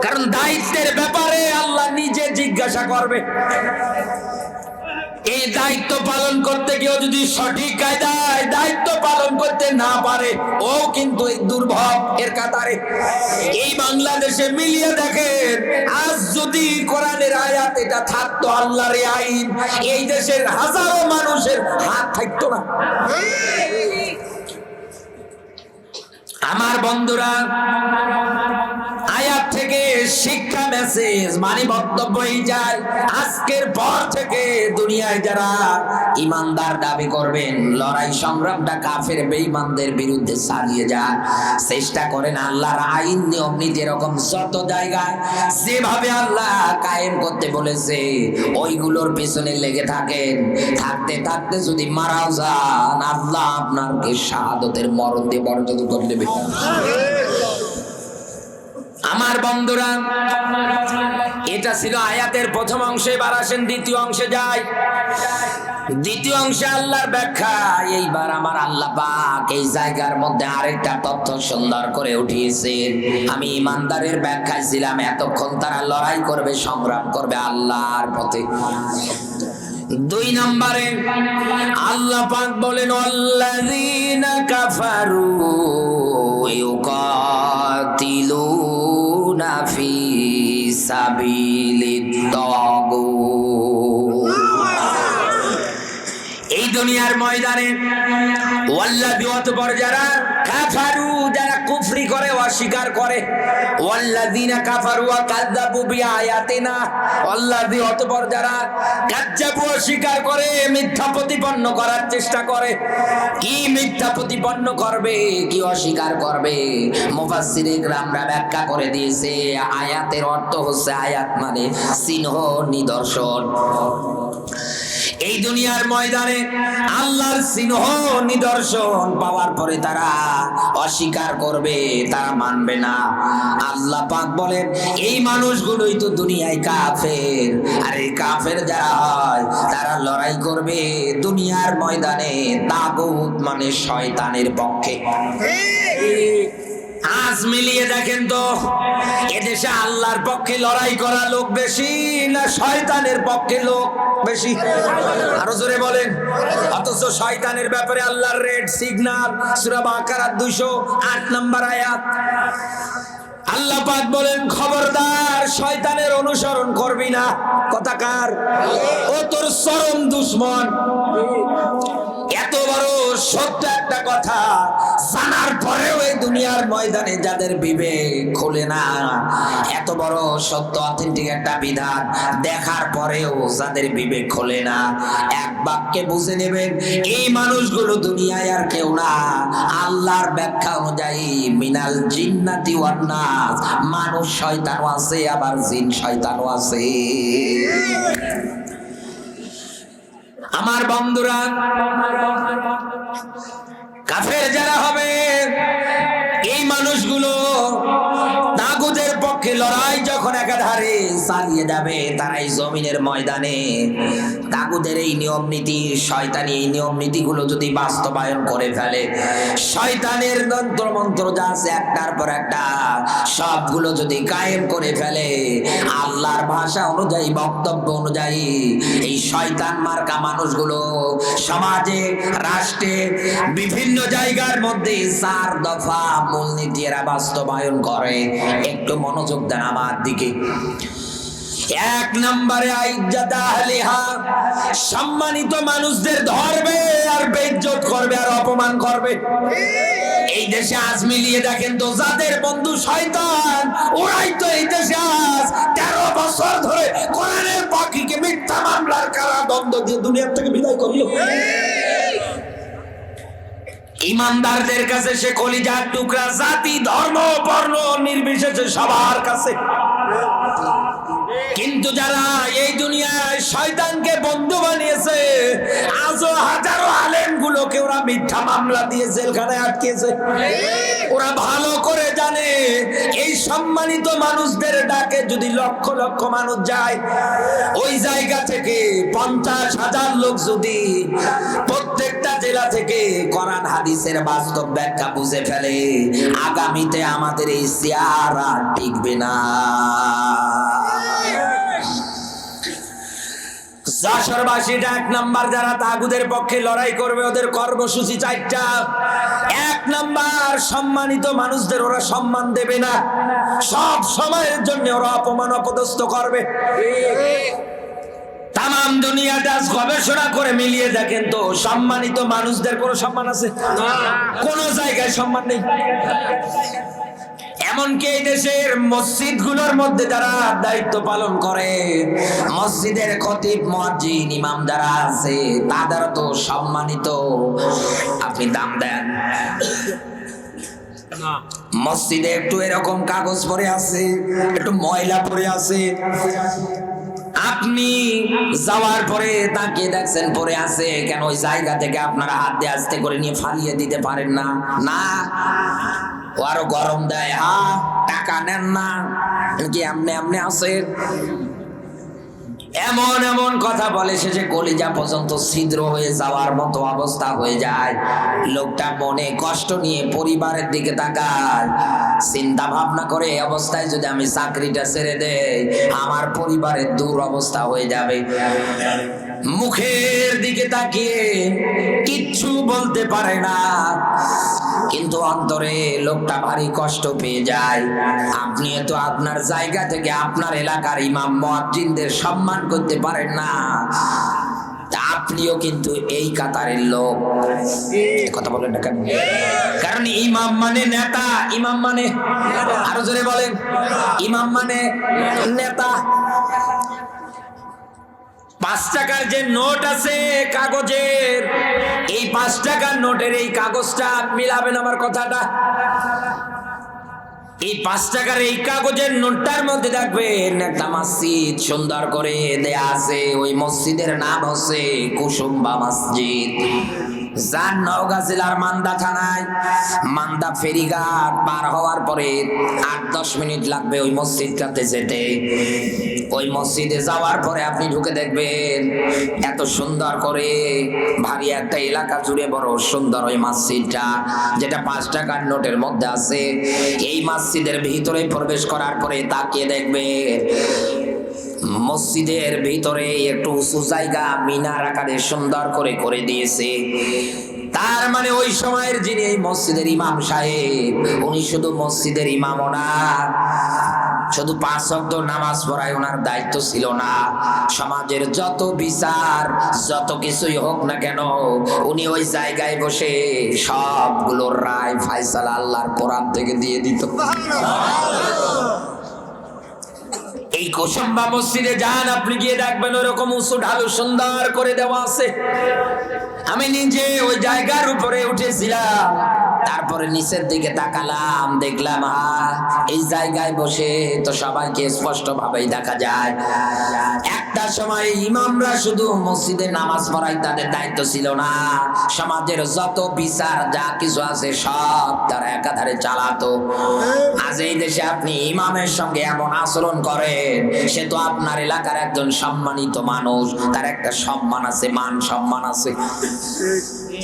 কারণ দায়িত্বের ব্যাপারে আল্লাহ নিজে জিজ্ঞাসা করবে। এই দায়িত্ব পালন করতে গিয়েও যদি সঠিক কায়দায় দায়িত্ব পালন করতে না পারে, ও কিন্তু এই দুর্ভোগ এর কাতারে। এই বাংলাদেশে মিলিয়ে দেখেন, আজ যদি কোরআনের আয়াত এটা থাকতো, আল্লাহর আইন, এই দেশের হাজারো মানুষের হাত থাকতো না। আমার বন্ধুরা, আয়াত থেকে শিক্ষা মেসেজ মানে বক্তব্য এই যায়, আজকের পর থেকে দুনিয়ায় যারা ইমানদার দাবি করবেন, লড়াই সংগ্রামটা কাফের বেঈমানদের বিরুদ্ধে চালিয়ে যান, চেষ্টা করেন আল্লাহর আইন নিয়ম নীতি এরকম যত জায়গায় যেভাবে আল্লাহ কায়েম করতে বলেছে ওইগুলোর পিছনে লেগে থাকেন। থাকতে থাকতে যদি মারাও যান, আল্লাহ আপনাকে শাহাদতের মরণ দিয়ে বরকত করে দেবে। আমার বন্ধুরা, এটা ছিল আয়াতের প্রথম অংশে। এবার আসেন দ্বিতীয় অংশে যাই। দ্বিতীয় অংশে আল্লাহর ব্যাখ্যা। এইবার আমার আল্লাহ পাক এই জায়গার মধ্যে আরেকটা তথ্য সুন্দর করে উঠিয়েছেন। আমি ইমানদারের ব্যাখ্যায় ছিলাম, এতক্ষণ তারা লড়াই করবে, সংগ্রাম করবে আল্লাহর পথে। 2 নম্বরে আল্লাহ পাক বলেন, আল্লাযীনা কাফারু ইউকাতিলুনা ফি সাবিলিত তাগুত। এই দুনিয়ার ময়দানে ওয়াল্লাযী অতঃপর যারা কাফারু, যারা কুফরি করে, অস্বীকার করে, ওয়াল্লাযীনা কাফারু ওয়া কাযযাবু বিআয়াতিনা, ওয়াল্লাযী অতঃপর যারা কাযযাবু, অস্বীকার করে, মিথ্যা প্রতিপন্ন করার চেষ্টা করে। কি মিথ্যা প্রতিপন্ন করবে, কি অস্বীকার করবে? মুফাসসিরে কেরামরা ব্যাখ্যা করে দিয়েছে, আয়াতের অর্থ হচ্ছে, আয়াত মানে চিহ্ন, নিদর্শন। এই দুনিয়ার ময়দানে আল্লাহর চিহ্ন নিদর্শন পাওয়ার পরে তারা অস্বীকার করবে, তারা মানবে না। আল্লাহ পাক বলেন, এই মানুষগুলোই তো দুনিয়ায় কাফের। আর এই কাফের যারা হয় তারা লড়াই করবে দুনিয়ার ময়দানে তাগুত মানে শয়তানের পক্ষে। আজ মিলিয়ে দেখেন তো, এদেশে আল্লাহর পক্ষে লড়াই করা লোক বেশি না শয়তানের পক্ষে লোক বেশি? আরো জোরে বলেন। অথচ শয়তানের ব্যাপারে আল্লাহর রেড সিগন্যাল, সূরা বাকারা 208 নম্বর আয়াত। আল্লাহ পাক বলেন, খবরদার শয়তানের অনুসরণ করবি না। কথা কার? ও তোর চরম দুশমন। এত বড় সত্য একটা কথা জানার পরেও এই দুনিয়ার ময়দানে যাদের বিবেক খোলে না, এত বড় সত্য অথেন্টিক একটা বিধান দেখার পরেও যাদের বিবেক খোলে না, এক বাক্যে বুঝে নেবেন এই মানুষগুলো দুনিয়ায় আর কেউ না, আল্লাহর ব্যাখ্যা অনুযায়ী মিনাল জিন্নাতি ওয়ান নাস, মানুষ শয়তানও আছে আবার জিন শয়তানও আছে। আমার বন্ধুরা, কাফের যারা হবে এই মানুষগুলো তাগুতের পক্ষে লড়াই যখন একাধারে চালিয়ে যাবে, তারা এই জমিনের ময়দানে তাগুতের এই নিয়ম নীতি, শয়তানি এই নিয়ম নীতিগুলো যদি বাস্তবায়ন করে ফেলে, শয়তানের তন্ত্র মন্ত্র যা আছে একটার পর একটা সবগুলো যদি কায়েম করে ফেলে, আল্লাহর ভাষা অনুযায়ী, বক্তব্য অনুযায়ী এই শয়তান মার্কা মানুষগুলো সমাজে, রাষ্ট্রে, বিভিন্ন জায়গার মধ্যে 4 দফা মূলনীতি এরা বাস্তবায়ন করে। একটু মনোযোগ দেন আমার দিকে। 1 নম্বরে আইজ্জাত আহলিহা, সম্মানিত মানুষদের ধরবে আর বেইজ্জত করবে আর অপমান করবে। এই দেশে আজ মিলিয়ে দেখেন তো, যাদের বন্ধু শয়তান ওরাই তো এই দেশে আজ 13 বছর ধরে কোরআনের পাখিকে মিথ্যা মামলার কারাদণ্ড দিয়ে দুনিয়া থেকে বিদায় করলো। ইমানদারদের কাছে সে কলিজার টুকরা, জাতি, ধর্ম, বর্ণ নির্বিশেষে সবার কাছে। কিন্তু যারা এই দুনিয়ায় শয়তানকে বন্ধু বানিয়েছে, আজও হাজারো আলেম গুলোকে ওরা মিথ্যা মামলা দিয়ে জেলখানায় আটকেছে। ওরা ভালো করে জানে এই সম্মানিত মানুষদের ডাকে যদি লক্ষ লক্ষ মানুষ যায়, ওই জায়গা থেকে 50,000 লোক যদি প্রত্যেকটা জেলা থেকে কোরআন হাদিসের বাস্তব ব্যাখ্যা বুঝে ফেলে, আগামীতে আমাদের এই চেয়ার আর টিকবে না। যশোরবাসীটা 1 নাম্বার, যারা তাগুদের পক্ষে লড়াই করবে ওদের কর্মসূচি 4টা। 1 নাম্বার, সম্মানিত মানুষদের ওরা সম্মান দেবে না, সব সময়ের জন্য ওরা অপমান অপদস্থ করবে। তাম দুনিয়াটা গবেষণা করে মিলিয়ে দেখেন তো, সম্মানিত মানুষদের কোনো সম্মান আছে? কোন জায়গায় সম্মান নেই। এমনকি এই দেশের মসজিদ গুলোর মধ্যে যারা দায়িত্ব পালন করে, মসজিদের খতিব, মুয়াজ্জিন, ইমাম যারা আছে, তাদের তো সম্মানিত আপনি দাম দেন। মসজিদে একটু এরকম কাগজ পড়ে আছে, একটু ময়লা পড়ে আছে, আপনি যাওয়ার পরে তাকিয়ে দেখছেন পরে আছে, কেন ওই জায়গা থেকে আপনারা হাত দিয়ে আস্তে করে নিয়ে ফালিয়ে দিতে পারেন না? না, ও আরো গরম দেয়, টাকা নেন না কি এমনি এমনি আছে, এমন এমন কথা বলে, শেষে কলিজা পর্যন্ত ছিদ্র হয়ে যাওয়ার মতো অবস্থা হয়ে যায়। লোকটা মনে কষ্ট নিয়ে পরিবারের দিকে তাকায়, চিন্তা ভাবনা করে এই অবস্থায় যদি আমি চাকরিটা ছেড়ে দেই, আমার পরিবারের দুরবস্থা হয়ে যাবে। মুখের দিকে তাকিয়ে কিচ্ছু বলতে পারে না, কিন্তু অন্তরে লোকটা ভারী কষ্ট পেয়ে যায়। আপনি তো আপনার জায়গা থেকে আপনার এলাকার ইমাম মুয়াজ্জিনদের সম্মান করতে পারেন না, আপনিও কিন্তু এই কাতারের লোক। কথা বলেন না কেন? কারণ ইমাম মানে নেতা, ইমাম মানে, আরো জোরে বলেন, ইমাম মানে নেতা। 5 টাকার যে নোট আছে কাগজের, এই 5 টাকার নোটের এই কাগজটা মিলাবেন আমার কথাটা। এই 5 টাকার এই কাগজের নোটটার মধ্যে দেখবেন একটা মসজিদ সুন্দর করে দেয়া আছে, ওই মসজিদের নাম হচ্ছে কুসুম্বা মসজিদ। যান নওগাঁ জেলার মান্দা থানায়, মান্দা ফেরিঘাট পার হওয়ার পরে 8-10 মিনিট লাগবে ওই মসজিদটাতে যেতে। ওই মসজিদে যাওয়ার পরে আপনি ঢুকে দেখবেন এত সুন্দর করে ভারী একটা এলাকা জুড়ে বড় সুন্দর ওই মসজিদটা, যেটা 5 টাকার নোটের মধ্যে আছে। এই মসজিদের ভিতরে প্রবেশ করার পরে তাকিয়ে দেখবেন মসজিদের ভিতরে একটু উঁচু জায়গা মিনার আকারে সুন্দর করে করে দিয়েছে। তার মানে ওই সময়ের যিনি এই মসজিদের ইমাম সাহেব, উনি শুধু মসজিদের ইমামও না, শুধু 5 ওয়াক্ত নামাজ পড়াই ওনার দায়িত্ব ছিল না, সমাজের যত বিচার যত কিছুই হোক না কেন উনি ওই জায়গায় বসে সবগুলোর রায় ফয়সালা আল্লাহর কোরআন থেকে দিয়ে দিত। এই কোসম্বা মসজিদে যান, আপনি গিয়ে দেখবেন ওরকম উঁচু ঢালু সুন্দর করে দেওয়া আছে। আমি নিজে ওই জায়গার উপরে উঠেছিলাম, তারপরে নিচের দিকে তাকালাম, দেখলাম এই জায়গায় বসে তো সবাইকে স্পষ্ট ভাবেই দেখা যায়। একটা সময় ইমামরা শুধু মসজিদে নামাজ পড়াই তাদের দায়িত্ব ছিল না, সমাজের যত বিচার যা কিছু আছে সব তারা একাধারে চালাতো। আজ এই দেশে আপনি ইমামের সঙ্গে এমন আচরণ করেন, সে তো আপনার এলাকার একজন সম্মানিত মানুষ, তার একটা সম্মান আছে, মান সম্মান আছে।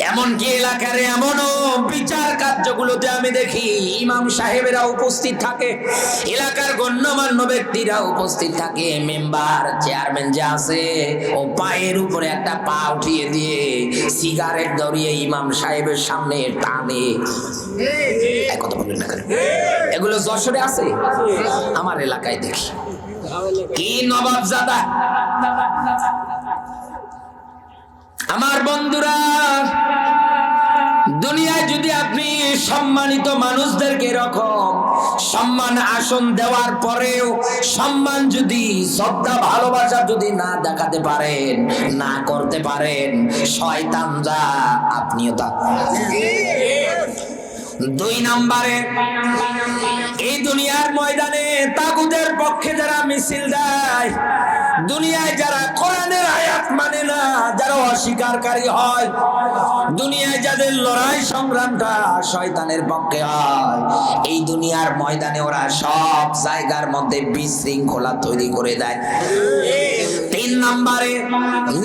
এমনকি এলাকার এমনও বিচার কার্যগুলোতে আমি দেখি ইমাম সাহেবেরা উপস্থিত থাকে, এলাকার গণ্যমান্য ব্যক্তিরা উপস্থিত থাকে, মেম্বার চেয়ারম্যান যে আছে ও পায়ের উপরে একটা পা উঠিয়ে দিয়ে সিগারেট ধরিয়ে ইমাম সাহেবের সামনে টানে। কথা বলেন না কেন? এগুলো যশোরে আছে, আমার এলাকায় দেখি। কি নবাবজাদা! আমার বন্ধুরা, দুনিয়ায় যদি আপনি সম্মানিত মানুষদেরকে এরকম সম্মান আসন দেওয়ার পরেও সম্মান যদি শ্রদ্ধা ভালোবাসা যদি না দেখাতে পারেন, না করতে পারেন, শয়তান যা আপনিও তা। 2 নম্বরে, এই দুনিয়ার ময়দানে তাগুতের পক্ষে যারা মিছিল দেয়, দুনিয়ায় যারা কোরআনের আয়াত মানে না, যারা অস্বীকারী হয়, দুনিয়ায় যাদের লড়াই সংগ্রামটা শয়তানের পক্ষে হয়, এই দুনিয়ার ময়দানে ওরা সব জায়গার মধ্যে বিশৃঙ্খলা তৈরি করে দেয়। 3 নম্বরে,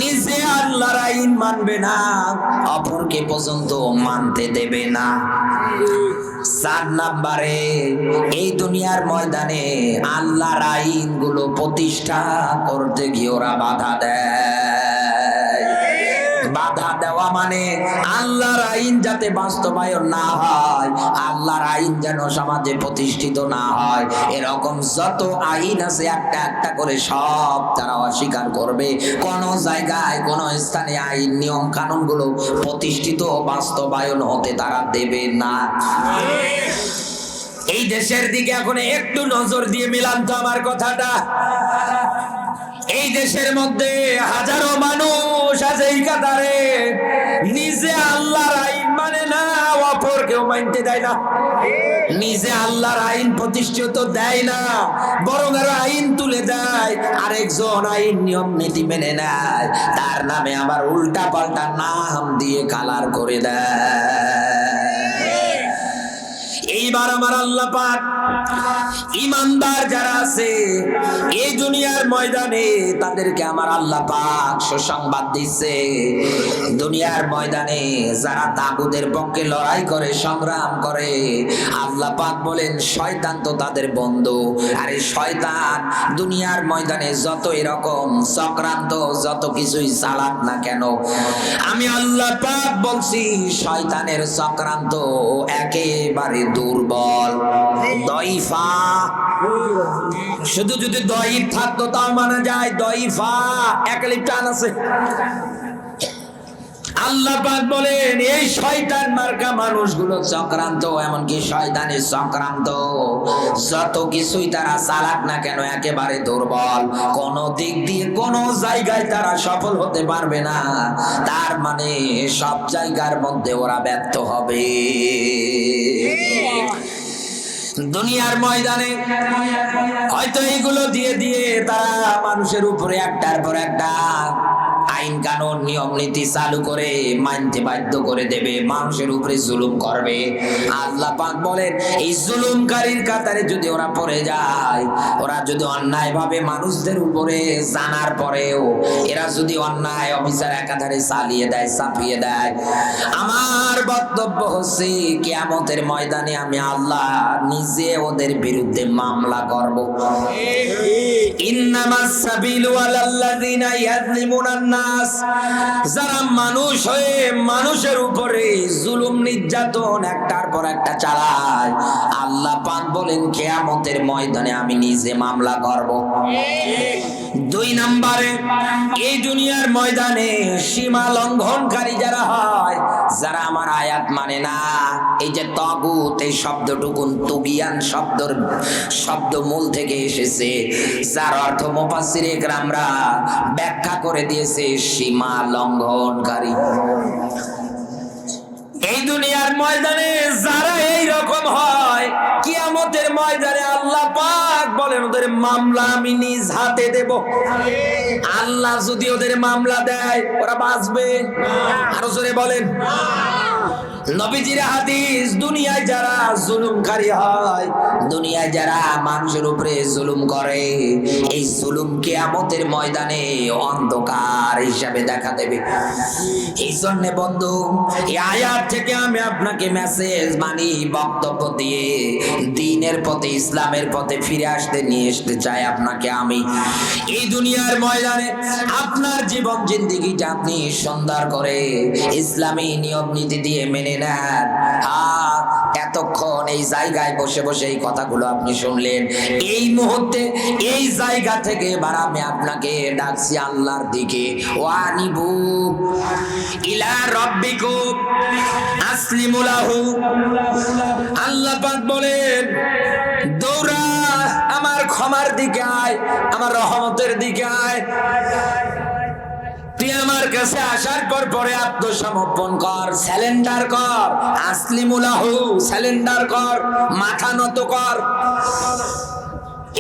নিজে আল্লাহর আইন মানবে না, অপরকে পর্যন্ত মানতে দেবে না। 4 নম্বরে, এই দুনিয়ার ময়দানে আল্লাহর আইন গুলো প্রতিষ্ঠা করতে গিয়ে ওরা বাধা দেয়। বাধা দেওয়া মানে আল্লাহর আইন যাতে বাস্তবায়ন না হয়, আল্লাহর আইন যেন সমাজে প্রতিষ্ঠিত না হয়, এরকম যত আইন আছে একটা একটা করে সব তারা অস্বীকার করবে। কোন জায়গায় কোন স্থানে আইন নিয়ম কানুন গুলো প্রতিষ্ঠিত বাস্তবায়ন হতে তারা দেবে না। এই দেশের দিকে এখন একটু নজর দিয়ে মিলান তো আমার কথাটা। এই দেশের মধ্যে হাজারো মানুষ আছে এই কাতারে, নিজে আল্লাহর আইন মানে না, অপরকেও মানতে দেয় না। নিজে আল্লাহর আইন প্রতিষ্ঠিত দেয় না, বরং আরো আইন তুলে দেয়, আরেকজন আইন নিয়ম নীতি মেনে নেয়, তার নামে আবার উল্টা পাল্টা নাম দিয়ে কালার করে দেয়। এইবার আমার আল্লাহ পাক ইমানদার যারা আছে এই দুনিয়ার ময়দানে তাদেরকে আমার আল্লাহ পাক সুসংবাদ দিচ্ছে। দুনিয়ার ময়দানে যারা তাগুতের পক্ষে লড়াই করে, সংগ্রাম করে, আল্লাহ পাক বলেন শয়তান তো তাদের বন্ধু। আর এই শয়তান দুনিয়ার ময়দানে যত এরকম চক্রান্ত যত কিছুই চালাক না কেন, আমি আল্লাহ পাক বলছি শয়তানের চক্রান্ত একেবারে দুর্বল, দইফা। শুধু যদি দইফ থাকতো তাও মানা যায়, দইফা একালিপ টান আছে। আল্লাহ পাক বলেন এই শয়তান মার্কা মানুষগুলো চক্রান্ত, এমনকি শয়তানের চক্রান্ত যত কিছুই তারা চালাক না কেন একেবারে দুর্বল, কোন দিক দিয়ে কোন জায়গায় তারা সফল হতে পারবে না, তার মানে সব জায়গার মধ্যে ওরা ব্যর্থ হবে। দুনিয়ার ময়দানে হয়তো এইগুলো দিয়ে দিয়ে তারা মানুষের উপরে একটার পর একটা আইন কানুন নিয়ম নীতি চালু করে মানতে বাধ্য করে দেবে, মানুষের উপরে জুলুম করবে। আল্লাহ পাক বলেন এই জুলুমকারীর কাতারে যদি ওরা পড়ে যায়, ওরা যদি অন্যায় ভাবে মানুষদের উপরে জানার পরেও এরা যদি অন্যায় অবিচার একাধারে চালিয়ে দেয়, চাপিয়ে দেয়, আমার বক্তব্য হচ্ছে কিয়ামতের ময়দানে আমি আল্লাহ নিজে ওদের বিরুদ্ধে মামলা করব। ইন্নামাস সাবিলু আলাল্লাযিনা ইয়াযলিমুনান নাস, যারা মানুষ হয়ে মানুষের উপরে জুলুম নির্যাতন একটার পর একটা চালায়, আল্লাহ পাক বলেন কিয়ামতের ময়দানে আমি নিজে মামলা করব। দুই নম্বরে, এই দুনিয়ার ময়দানে সীমা লঙ্ঘনকারী যারা হয়, যারা আমার আয়াত মানে না, এই যে তাগুত, এই শব্দটুকু তুগিয়ান শব্দ মূল থেকে এসেছে, যার অর্থ মুফাসসিরে কেরামরা ব্যাখ্যা করে দিয়েছে সীমা লঙ্ঘনকারী। এই দুনিয়ার ময়দানে যারা এই রকম হয়, কিয়ামতের ময়দানে আল্লাহ পাক বলেন ওদের মামলা আমি নিজ হাতে দেব। আল্লাহ যদি ওদের মামলা দেয়, ওরা বাঁচবে? আরো জোরে বলেন। নবীজির হাদিস, দুনিয়ায় যারা জুলুমকারী হয়, দুনিয়ায় যারা মানুষের উপরে জুলুম করে, এই জুলুম কিয়ামতের ময়দানে অন্ধকার হিসাবে দেখা দেবে। এই জন্য বন্ধু, এই আয়াত থেকে আমি আপনাকে মেসেজ মানি বক্তব্য দিয়ে দ্বীনের পথে, ইসলামের পথে ফিরে নিয়ে আসতে চাই আপনাকে আমি। এই দুনিয়ার ময়দানে আপনার জীবন জিন্দেগিটা আপনি সুন্দর করে ইসলামী নিয়ম নীতি দিয়ে মেনে নেন। এতক্ষণ এই জায়গায় বসে বসে এই কথাগুলো আপনি শুনলেন, এই মুহূর্তে এই জায়গা থেকে এবার আমি আপনাকে ডাকছি আল্লাহর দিকে। ওয়ানিবু ইলা রাব্বিকুম আসলিমু লাহু। আল্লাহ পাক বলেন দৌড়া আমার ক্ষমার দিকে আয়, আমার রহমতের দিকে আয়। তুই আমার কাছে আসার পর পরে আত্মসমর্পণ কর, স্যালেন্ডার কর। আসলিমু লাহু, স্যালেন্ডার কর, মাথা নত কর।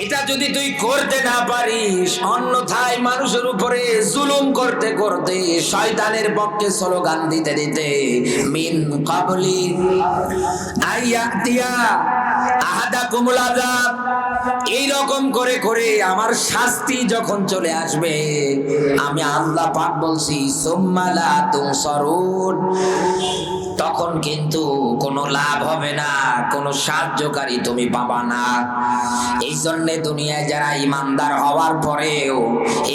এটা যদি তুই করতে না পারিস, অন্যথায় মানুষের উপরে জুলুম করতে করতে, শয়তানের পক্ষে স্লোগান দিতে দিতে, মিন ক্বাবলি আইয়াতিয়া আহাদাকুমুল আযাব, এইরকম করে করে আমার শাস্তি যখন চলে আসবে, আমি আল্লাহ পাক বলছি সুম্মা লা তুনসারুন, তখন কিন্তু কোনো লাভ হবে না, কোনো সাহায্যকারী তুমি পাবা না। এই জন্য দুনিয়ায় যারা ইমানদার হওয়ার পরেও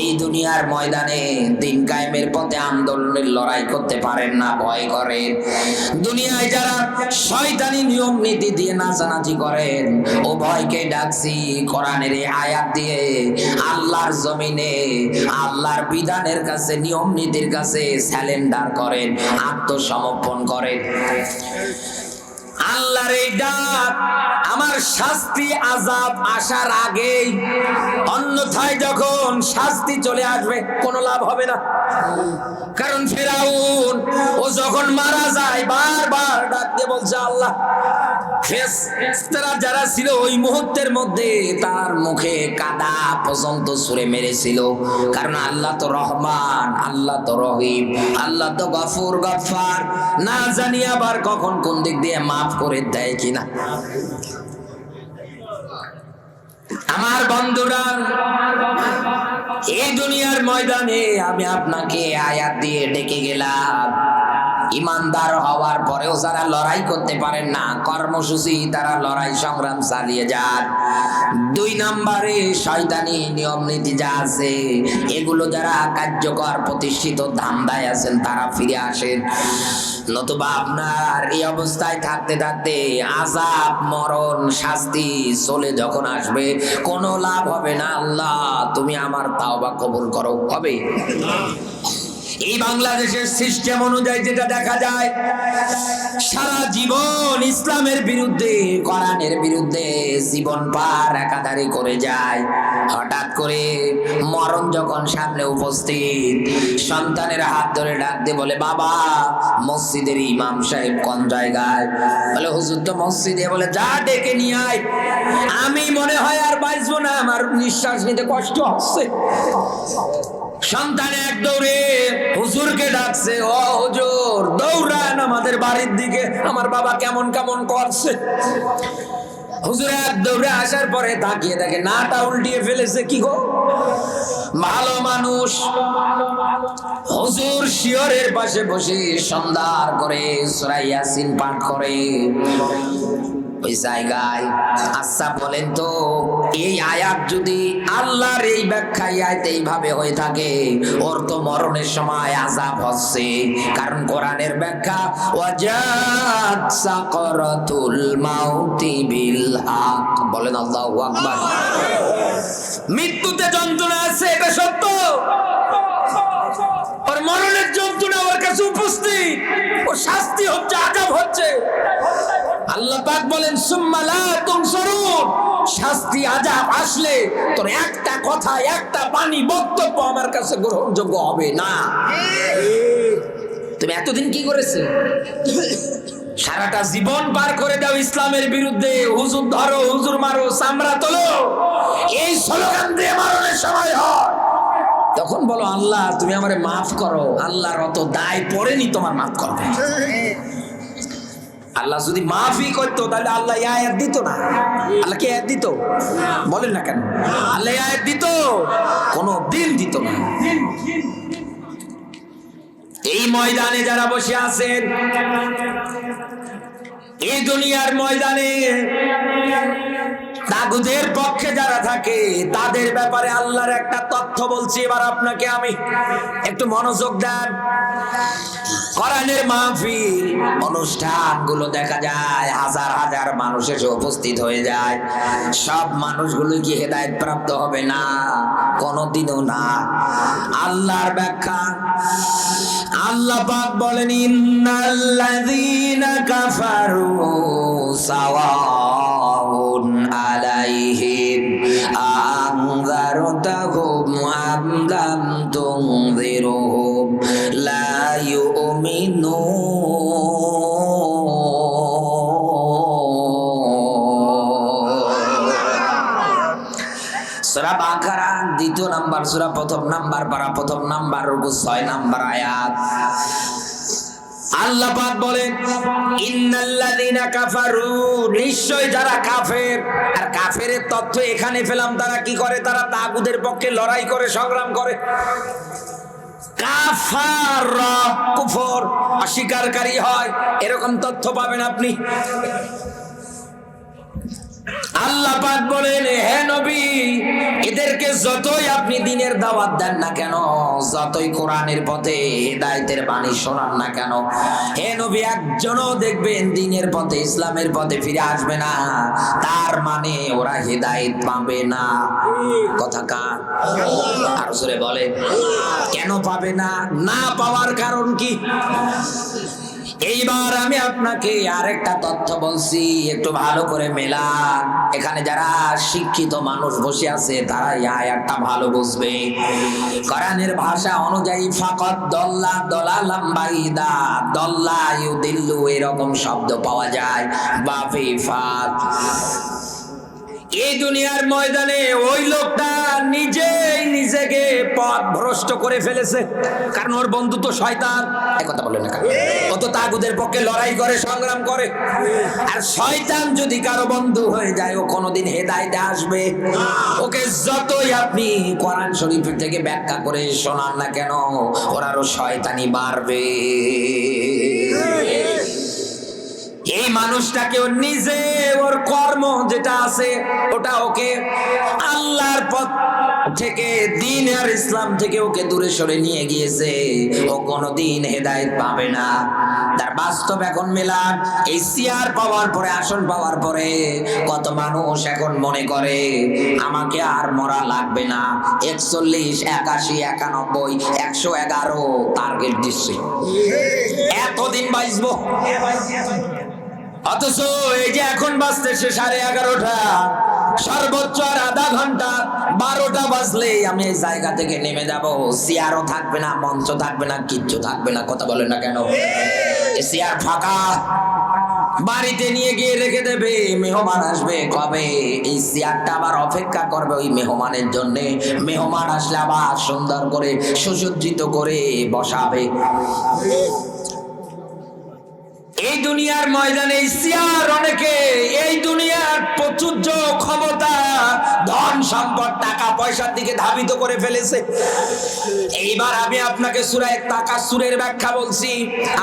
এই দুনিয়ার ময়দানে দিন কায়েমের পথে আন্দোলনের লড়াই করতে পারেন না, ভয় করেন, দুনিয়ায় যারা শয়তানি নিয়ম নীতি দিয়ে নাচানাচি করেন, ও ভয়কে ডাকছি কোরআনের এই আয়াত দিয়ে আল্লাহর জমিনে আল্লাহর বিধানের কাছে, নিয়ম নীতির কাছে স্যালেন্ডার করেন, আত্মসমর্পণ করেন। আল্লাহর এই ডাক আমার শাস্তি আযাব আসার আগেই, অন্যথায় যখন শাস্তি চলে আসবে কোনো লাভ হবে না। কারণ ফিরাউন ও যখন মারা যায় বারবার ডাকতে বলছে আল্লাহ। ফেরেশতারা যারা ছিল ওই মুহূর্তের মধ্যে তার মুখে কাদা পর্যন্ত ছুঁড়ে মেরেছিল, কারণ আল্লাহ তো রহমান, আল্লাহ তো রহিম, আল্লাহ তো গফুর গফফার, না জানি আবার কখন কোন দিক দিয়ে মাফ করে দেয় কিনা। আমার বন্ধুরা, এই দুনিয়ার ময়দানে আমি আপনাকে আয়াত দিয়ে ডেকে গেলাম। ইমানদার হওয়ার পরেও যারা লড়াই করতে পারেন না, কর্মসূচি তারা লড়াই সংগ্রাম চালিয়ে যান। দুই নম্বরে শয়তানি নিয়ম নীতি যা আছে, এগুলো যারা কার্যকর প্রতিষ্ঠিত ধান্দায় আছেন তারা ফিরে আসেন, নতুবা আপনার এই অবস্থায় থাকতে থাকতে আযাব, মরণ, শাস্তি চলে যখন আসবে কোনো লাভ হবে না। আল্লাহ তুমি আমার তাওবা কবুল করো, হবে? এই বাংলাদেশের সিস্টেম অনুযায়ী যেটা দেখা যায়, সারা জীবন ইসলামের বিরুদ্ধে, কোরআনের বিরুদ্ধে জীবন পার একাধারে করে যায়। হঠাৎ করে মরণ যখন সামনে উপস্থিত, সন্তানের হাত ধরে ডাক দিয়ে বলে, বাবা মসজিদের ইমাম সাহেব কোন জায়গায়? বলে হুজুর তো মসজিদে। বলে যা ডেকে নিয়ে আয়, আমি মনে হয় আর বাঁচবো না, আমার নিঃশ্বাস নিতে কষ্ট হচ্ছে। সন্তান এক দৌড়ে হুজুরকে ডাকছে, ও হুজুর দৌড়ান আমাদের বাড়ির দিকে, আমার বাবা কেমন কেমন করছে। হুজুর এক দৌড়ে আসার পরে তাকিয়ে দেখে নাটা উল্টিয়ে ফেলেছে। কি গো, ভালো মানুষ। হুজুর শিয়রের পাশে বসে সন্ধ্যার করে সূরা ইয়াসিন পাঠ করে। ওই জায়গায়। আচ্ছা বলেন তো, এই আয়াত যদি আল্লাহর এই ব্যাখ্যা আয়াত এইভাবে হয়ে থাকে, ওর তো মরণের সময় আযাব হচ্ছে, কারণ কোরআনের ব্যাখ্যা ওয়াজাত সাকরাতুল মাউতি বিল হক। বলেন আল্লাহু আকবার। মৃত্যুতে যন্ত্রণা আছে, এটা সত্য। ওর মরণের যন্ত্রণা ওর কাছে উপস্থিত, ওর শাস্তি হচ্ছে, আযাব হচ্ছে। আল্লাহ পাক বলেন সুম্মা লা তুনসারুন, শাস্তি আযাব আসলে তোর একটা কথা, একটা বাণী, বক্তব্য আমার কাছে গ্রহণযোগ্য হবে না। তুমি এতদিন কি করেছে? সারাটা জীবন পার করে দাও ইসলামের বিরুদ্ধে, হুজুর ধরো, হুজুর মারো, চামড়া তোলো, এই স্লোগান দিয়ে মরণের সময় হয়, তখন বলো আল্লাহ তুমি আমারে মাফ করো। আল্লাহর অত দায় পড়েনি তোমার মাফ করবে। আল্লাহ যদি মাফই করতো তাহলে আল্লাহ এই আয়াত দিত না। আল্লাহ কি আয়াত দিত? বলেন না কেন? আল্লাহ এই আয়াত দিত? কোনো দিন দিত না। এই ময়দানে যারা বসে আছেন, এই দুনিয়ার ময়দানে তাগুদের পক্ষে যারা থাকে, তাদের ব্যাপারে আল্লাহর একটা তথ্য বলছি এবার আপনাকে আমি, একটু মনোযোগ দেন। কোরআনের মাহফিল অনুষ্ঠানগুলো দেখা যায়, হাজার হাজার মানুষ এসে উপস্থিত হয়ে যায়। সব মানুষগুলো কি হেদায়েত প্রাপ্ত হবে? না, কোনোদিনও না। আল্লাহর ব্যাখ্যা, আল্লাহ পাক বলেন ইন্নাল্লাযীনা কাফারু সাওয়াউন আলাইহিম আনযারতাহুম আম লাম তুনযিরহুম লা সূরা বাকারা ২ নাম্বার সূরা, ১ম নাম্বার পারা, ১ম নাম্বার রুকু, ৬ নাম্বার আয়াত। আল্লাহ পাক বলেন ইন্নাল্লাযীনা কাফারু, নিশ্চয় যারা কাফের। আর কাফেরের তথ্য এখানে পেলাম, তারা কি করে? তারা তাগুদের পক্ষে লড়াই করে, সংগ্রাম করে। কাফারা কুফর, অস্বীকারী হয়, এরকম তথ্য পাবেন আপনি। আল্লাহ পাক বলেন হে নবী, এদেরকে যতই আপনি দ্বীনের দাওয়াত দেন না কেন, যতই কোরআনের পথে হেদায়েতের বাণী শোনান না কেন, হে নবী একজনও দেখবেন দ্বীনের পথে, ইসলামের পথে ফিরে আসবে না, তার মানে ওরা হেদায়েত পাবে না। কথা কার? আর জোরে বলে, কেন পাবে না? না পাওয়ার কারণ কি? এইবার আমি আপনাকে আরেকটা তথ্য বলছি, একটু ভালো করে মেলান। এখানে যারা শিক্ষিত মানুষ বসে আছে তারা এই আয়াতটা ভালো বুঝবে। কোরআনের ভাষা অনুযায়ী ফাকাত দল্লা দলালাম বাইদা, দল্লা ইউদিল্লু এরকম শব্দ পাওয়া যায়। বাফি ফাত, এই দুনিয়ার ময়দানে ওই লোকটা নিজেই নিজেকে পথ ভ্রষ্ট করে ফেলেছে, কারণ ওর বন্ধু তো শয়তান। এই কথা বলেন না, ও তো তাগুদের পক্ষে লড়াই করে, সংগ্রাম করে। আর শয়তান যদি কারো বন্ধু হয়ে যায়, ও কোনোদিন হেদায়েতে আসবে? ওকে যতই আপনি কোরআন শরীফ থেকে ব্যাখ্যা করে শোনান না কেন, ওর আরো শয়তানি বাড়বে। এই মানুষটাকে ওর নিজে, ওর কর্ম যেটা আছে ওটা ওকে আল্লাহর পথ থেকে, দ্বীন আর ইসলাম থেকে ওকে দূরে সরে নিয়ে গিয়েছে। ও কোনোদিন হেদায়েত পাবে না। তার বাস্তব এখন মেলান। এই চেয়ার পাওয়ার পরে, আসন পাওয়ার পরে কত মানুষ এখন মনে করে আমাকে আর মরা লাগবে না। ৪১, ৮১, ৯১, ১১১ টার্গেট দিচ্ছে, এতদিন বাঁচবো। অথচ এই যে এখন বাজতেছে 11:30, সর্বোচ্চ আর আধা ঘন্টা, 12টা বাজলেই আমি এই জায়গা থেকে নেমে যাব। চেয়ারও থাকবে না, মঞ্চ থাকবে না, কিচ্ছু থাকবে না। কথা বলেন না কেন? চেয়ার ফাঁকা, বাড়িতে নিয়ে গিয়ে রেখে দেবে। মেহমান আসবে কবে? এই চেয়ারটা আবার অপেক্ষা করবে ওই মেহমানের জন্য। মেহমান আসলে আবার সুন্দর করে সুসজ্জিত করে বসাবে। এই দুনিয়ার ময়দানে চেয়ার অনেকে, এই দুনিয়ার প্রাচুর্য, ক্ষমতা, ধন সম্পদ, টাকা পয়সার দিকে ধাবিত করে ফেলেছে। এইবার আমি আপনাকে সূরা তাকাসুরের ব্যাখ্যা বলছি।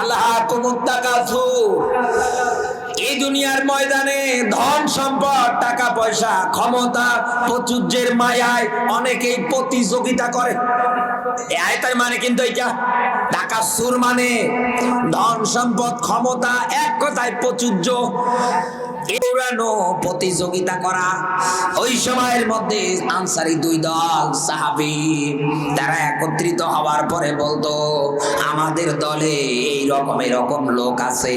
আল্লাহ কুমুত তাকাসুর, এই দুনিয়ার ময়দানে ধন সম্পদ, টাকা পয়সা, ক্ষমতা, প্রাচুর্যের মায়ায় অনেকেই প্রতিযোগিতা করে। এই আয়াতের মানে কিন্তু এটা টাকা সুর মানে ধন সম্পদ, ক্ষমতা, এক কথায় প্রাচুর্য, এড়ানো, প্রতিযোগিতা করা। ওই সময়ের মধ্যে আনসারী দুই দল সাহাবী তারা একত্রিত হওয়ার পরে বলতো, আমাদের দলে এরকম লোক আছে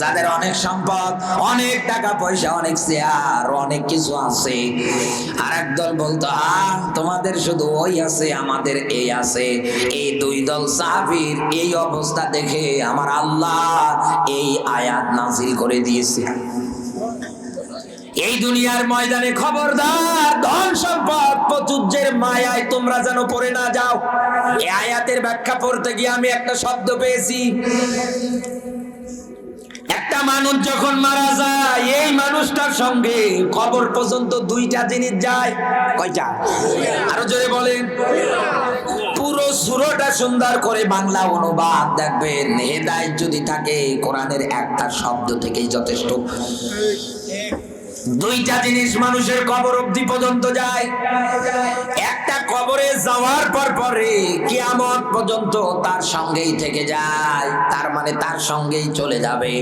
যাদের অনেক সম্পদ, অনেক টাকা পয়সা, অনেক শেয়ার, অনেক কিছু আছে। আর একদল বলতো, তোমাদের শুধু ওই আছে, আমাদের এই আছে। এই দুই দল সাহাবীর এই অবস্থা দেখে আমার আল্লাহ এই আয়াত নাযিল করে দিয়েছে। এই দুনিয়ার ময়দানে খবরদার, ধন সম্পদ প্রাচুর্যের মায়ায় তোমরা যেন পড়ে না যাও। এই আয়াতের ব্যাখ্যা পড়তে গিয়ে আমি একটা শব্দ পেয়েছি। একটা মানুষ যখন মারা যায়, এই মানুষটার সঙ্গে কবর পর্যন্ত দুইটা জিনিস যায়। কয়টা? আরো জোরে বলেন। পুরো সূরাটা সুন্দর করে বাংলা অনুবাদ দেখবেন, হেদায়েত যদি থাকে কোরআনের একটা শব্দ থেকেই যথেষ্ট। দুইটা জিনিস মানুষের কবর অবধি পর্যন্ত যায়। একটা কবরে যাওয়ার পরে কিয়ামত পর্যন্ত তার সঙ্গেই থেকে যায়, তার মানে তার সঙ্গেই চলে যাবে।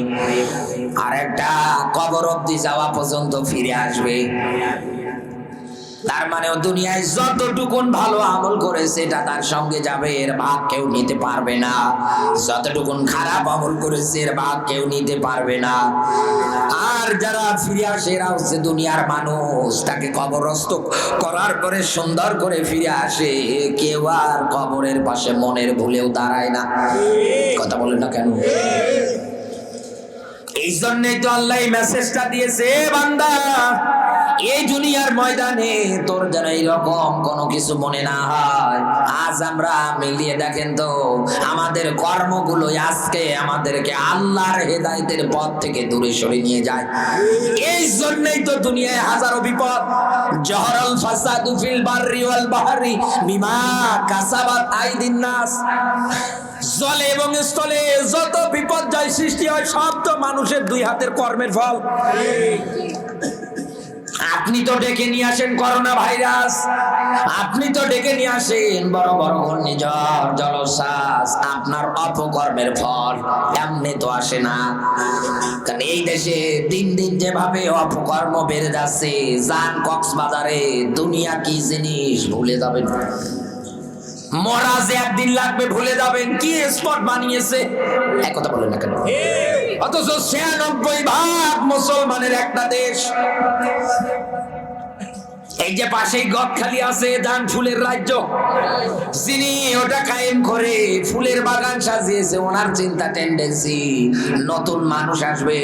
আর একটা কবর অবধি যাওয়া পর্যন্ত ফিরে আসবে। তার মানে দুনিয়ায় যতটুকুন ভালো আমল করেছে এটা তার সঙ্গে যাবে, এর ভাগ কেউ নিতে পারবে না। যতটুকুন খারাপ আমল করেছে এর ভাগ কেউ নিতে পারবে না। আর যারা ফিরে আসে এরা হচ্ছে দুনিয়ার মানুষ। তাকে কবরস্থ করার পরে সুন্দর করে ফিরে আসে, কেউ আর কবরের পাশে মনের ভুলেও দাঁড়ায় না। কথা বলেন না কেন? এই জন্যই তো আল্লাহ এই মেসেজটা দিয়েছে, বান্দা এই দুনিয়ার ময়দানে তোর যেন এইরকম কোনো কিছু মনে না হয়। আজ আমরা মিলিয়ে দেখেন তো, আমাদের কর্মগুলো আজকে আমাদেরকে আল্লাহর হেদায়েতের পথ থেকে দূরে সরে নিয়ে যায়। এই জন্যই তো দুনিয়ায় হাজারো বিপদ। জহরাল ফাসাদু ফিল বাররি ওয়াল বাহরি বিমা কাসাবাত আইদিন নাস। জলে এবং স্থলে যত বিপর্যয় সৃষ্টি হয় সব তো মানুষের দুই হাতের কর্মের ফল। আপনি তো ডেকে নিয়ে আসেন করোনা ভাইরাস, আপনি তো ডেকে নিয়ে আসেন বড় বড় ঘূর্ণিঝড়, জলোচ্ছ্বাস, আপনার অপকর্মের ফল। এমনি তো আসে না। কারণ এই দেশে দিন দিন যেভাবে অপকর্ম বেড়ে যাচ্ছে, যান কক্সবাজারে, দুনিয়া কি জিনিস ভুলে যাবেন। মরা যে একদিন লাগবে ভুলে যাবেন। কি স্পট বানিয়েছে, এক কথা বলেন না কেন? অথচ ৯৬% মুসলমানের একটা দেশ। এই যে পাশেই গদখালি আছে, যান ফুলের রাজ্য, যিনি ওটা কায়েম করে ফুলের বাগান সাজিয়েছে, ওনার চিন্তা টেন্ডেন্সি নতুন মানুষ আসবে